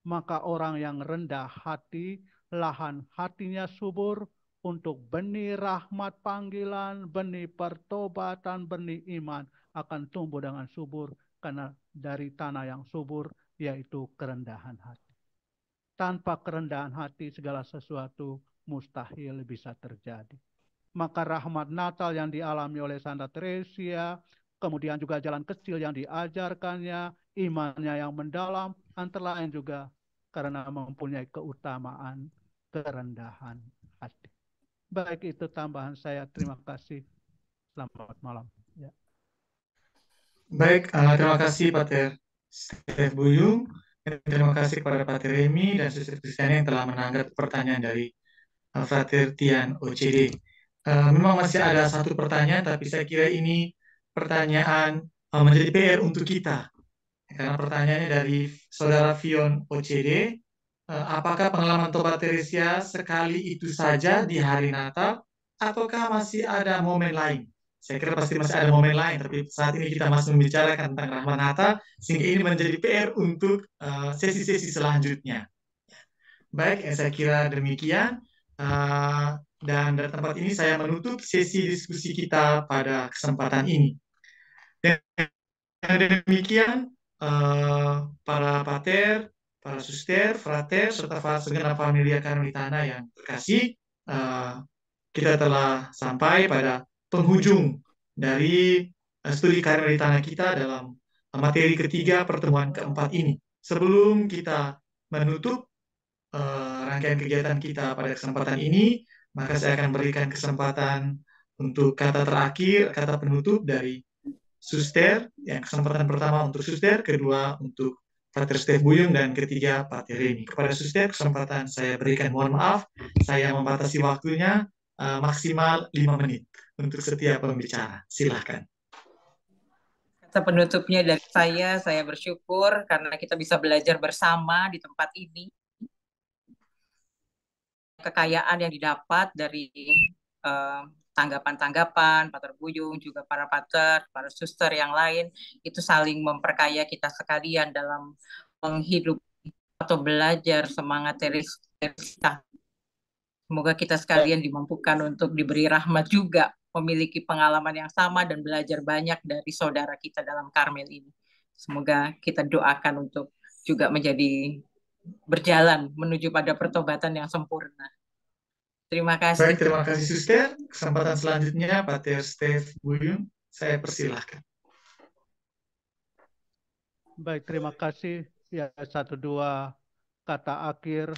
Maka orang yang rendah hati, lahan hatinya subur untuk benih rahmat panggilan, benih pertobatan, benih iman akan tumbuh dengan subur karena dari tanah yang subur yaitu kerendahan hati. Tanpa kerendahan hati segala sesuatu mustahil bisa terjadi. Maka rahmat Natal yang dialami oleh Santa Teresia, kemudian juga jalan kecil yang diajarkannya, imannya yang mendalam, antara lain juga karena mempunyai keutamaan kerendahan hati. Baik, itu tambahan saya. Terima kasih. Selamat malam. Ya. Baik, terima kasih Pater Stef Buyung. Terima kasih kepada Pater Remi dan Suster Kristiani yang telah menanggapi pertanyaan dari Frater Tian OCD. Memang masih ada satu pertanyaan, tapi saya kira ini pertanyaan menjadi PR untuk kita. Karena pertanyaannya dari Saudara Fion OCD, apakah pengalaman Tobat Teresia sekali itu saja di hari Natal, ataukah masih ada momen lain? Saya kira pasti masih ada momen lain, tapi saat ini kita masih membicarakan tentang rahmat Natal, sehingga ini menjadi PR untuk sesi-sesi selanjutnya. Baik, saya kira demikian. Dan dari tempat ini saya menutup sesi diskusi kita pada kesempatan ini. Dan demikian, para pater, para suster, frater, serta segenap familia Karmelitana yang terkasih, kita telah sampai pada penghujung dari studi Karmelitana kita dalam materi ketiga pertemuan keempat ini. Sebelum kita menutup rangkaian kegiatan kita pada kesempatan ini, maka saya akan berikan kesempatan untuk kata terakhir, kata penutup dari Suster, yang kesempatan pertama untuk Suster, kedua untuk Pater Stef Buyung, dan ketiga Pater Remi. Kepada Suster, kesempatan saya berikan, mohon maaf, saya membatasi waktunya maksimal 5 menit untuk setiap pembicara. Silakan. Penutupnya dari saya bersyukur karena kita bisa belajar bersama di tempat ini. Kekayaan yang didapat dari tanggapan-tanggapan, Pater Buyung, juga para pater, para suster yang lain, itu saling memperkaya kita sekalian dalam menghidup atau belajar semangat Teresia. Semoga kita sekalian dimampukan untuk diberi rahmat juga, memiliki pengalaman yang sama dan belajar banyak dari saudara kita dalam Karmel ini. Semoga kita doakan untuk juga menjadi berjalan menuju pada pertobatan yang sempurna. Terima kasih. Baik, terima kasih Suster. Kesempatan selanjutnya Pater Stef Buyung, saya persilahkan. Baik, terima kasih. Ya, 1-2 kata akhir.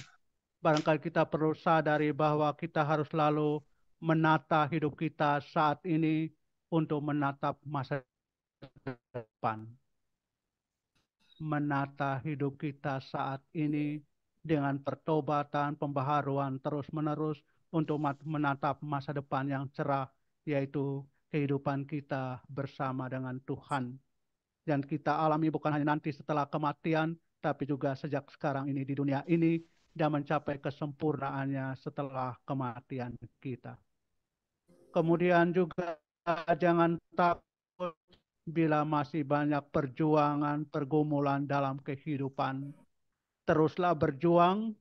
Barangkali kita perlu sadari bahwa kita harus selalu menata hidup kita saat ini untuk menatap masa depan. Menata hidup kita saat ini dengan pertobatan, pembaharuan terus-menerus untuk menatap masa depan yang cerah, yaitu kehidupan kita bersama dengan Tuhan. Dan kita alami bukan hanya nanti setelah kematian, tapi juga sejak sekarang ini di dunia ini, dan mencapai kesempurnaannya setelah kematian kita. Kemudian juga jangan takut bila masih banyak perjuangan, pergumulan dalam kehidupan. Teruslah berjuang,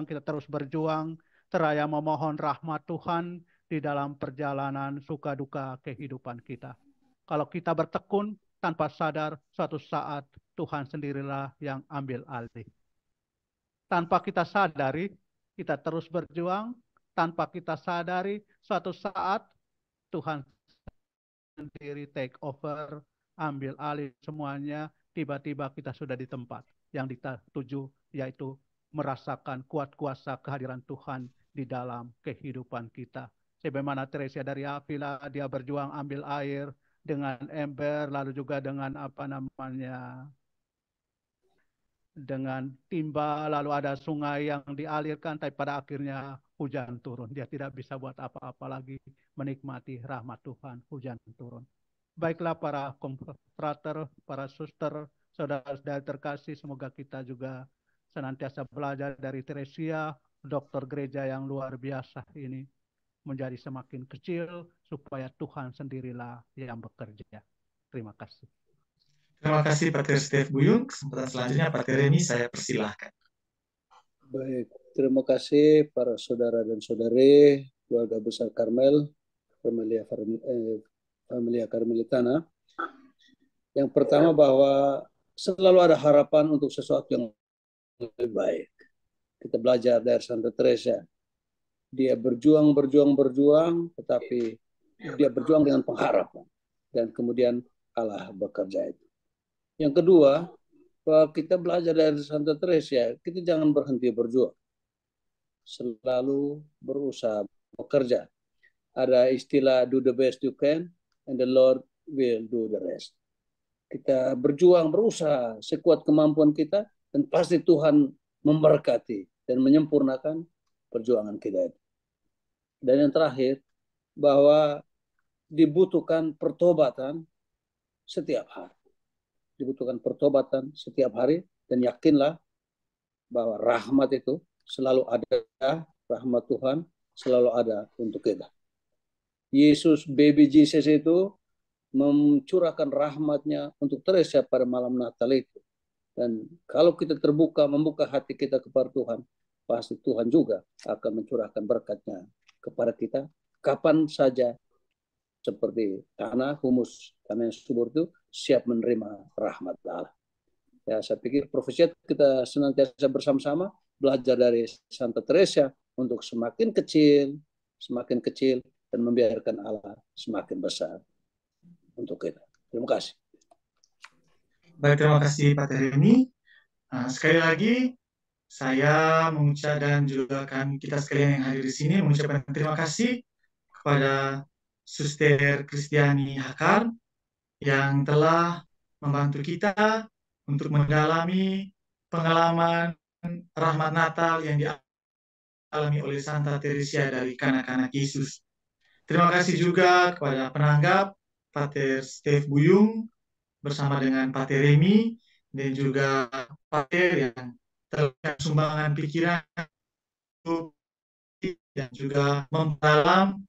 kita terus berjuang, seraya memohon rahmat Tuhan di dalam perjalanan suka duka kehidupan kita. Kalau kita bertekun tanpa sadar, suatu saat Tuhan sendirilah yang ambil alih. Tanpa kita sadari, kita terus berjuang. Tanpa kita sadari, suatu saat Tuhan sendiri take over, ambil alih semuanya. Tiba-tiba kita sudah di tempat yang kita tuju, yaitu merasakan kuat kuasa kehadiran Tuhan di dalam kehidupan kita. Sebagaimana Teresia dari Avila, dia berjuang ambil air dengan ember, lalu juga dengan dengan timba, lalu ada sungai yang dialirkan, tapi pada akhirnya hujan turun. Dia tidak bisa buat apa-apa lagi, menikmati rahmat Tuhan, hujan turun. Baiklah para frater, para suster, saudara-saudara terkasih, semoga kita juga senantiasa belajar dari Teresia, dokter gereja yang luar biasa ini, menjadi semakin kecil, supaya Tuhan sendirilah yang bekerja. Terima kasih. Terima kasih Pater Stef Buyung. Kesempatan selanjutnya Pater Reni, saya persilahkan. Baik, terima kasih para saudara dan saudari keluarga besar Karmel, Familia Karmelitana. Yang pertama bahwa selalu ada harapan untuk sesuatu yang lebih baik. Kita belajar dari Santa Teresa. Dia berjuang, tetapi dia berjuang dengan pengharapan. Dan kemudian Allah bekerja itu. Yang kedua, bahwa kita belajar dari Santa Teresa, kita jangan berhenti berjuang. Selalu berusaha bekerja. Ada istilah do the best you can and the Lord will do the rest. Kita berjuang, berusaha sekuat kemampuan kita, dan pasti Tuhan memberkati dan menyempurnakan perjuangan kita. Dan yang terakhir, bahwa dibutuhkan pertobatan setiap hari. Dibutuhkan pertobatan setiap hari, dan yakinlah bahwa rahmat itu selalu ada, rahmat Tuhan selalu ada untuk kita. Yesus, baby Jesus itu mencurahkan rahmatnya untuk Teresa pada malam Natal itu. Dan kalau kita terbuka, membuka hati kita kepada Tuhan, pasti Tuhan juga akan mencurahkan berkatnya kepada kita kapan saja, seperti tanah, humus, tanah yang subur itu siap menerima rahmat Allah. Ya, saya pikir profesi kita senantiasa bersama-sama belajar dari Santa Teresa untuk semakin kecil, dan membiarkan Allah semakin besar untuk kita. Terima kasih. Baik, terima kasih Pak Reni. Sekali lagi, saya mengucapkan dan juga kita sekalian yang hadir di sini mengucapkan terima kasih kepada Suster Kristiani Hakar yang telah membantu kita untuk mendalami pengalaman rahmat Natal yang dialami oleh Santa Teresia dari kanak-kanak Yesus. Terima kasih juga kepada penanggap Pater Stef Buyung bersama dengan Pak Teremi dan juga Pak Ter yang telah sumbangan pikiran dan juga memperdalam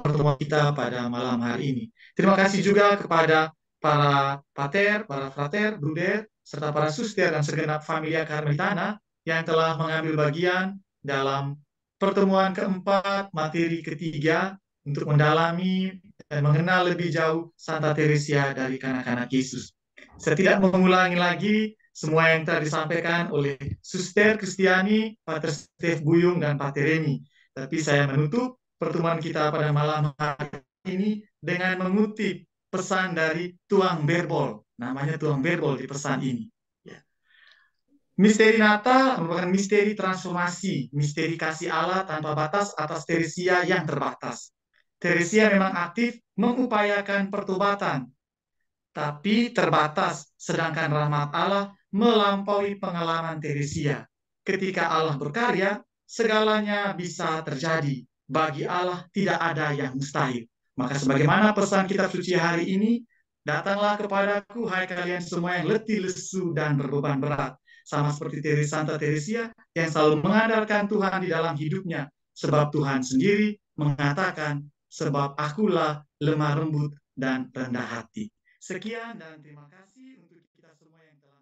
pertemuan kita pada malam hari ini. Terima kasih juga kepada para pater, para frater, bruder, serta para suster dan segenap familia Karmelitana yang telah mengambil bagian dalam pertemuan keempat, materi ketiga, untuk mendalami dan mengenal lebih jauh Santa Teresia dari kanak-kanak Yesus. Saya tidak mengulangi lagi semua yang telah disampaikan oleh Suster Kristiani, Pater Stef Buyung, dan Pak Teremi. Tapi saya menutup pertemuan kita pada malam hari ini dengan mengutip pesan dari Tuang Berbol. Namanya Tuang Berbol di pesan ini. Misteri Natal merupakan misteri transformasi, misteri kasih Allah tanpa batas atas Teresia yang terbatas. Teresia memang aktif mengupayakan pertobatan, tapi terbatas, sedangkan rahmat Allah melampaui pengalaman Teresia. Ketika Allah berkarya, segalanya bisa terjadi. Bagi Allah tidak ada yang mustahil. Maka sebagaimana pesan kitab suci hari ini, datanglah kepadaku, hai kalian semua yang letih, lesu, dan berbeban berat. Sama seperti Santa Teresia yang selalu mengandalkan Tuhan di dalam hidupnya. Sebab Tuhan sendiri mengatakan, sebab akulah lemah lembut dan rendah hati. Sekian dan terima kasih untuk kita semua yang telah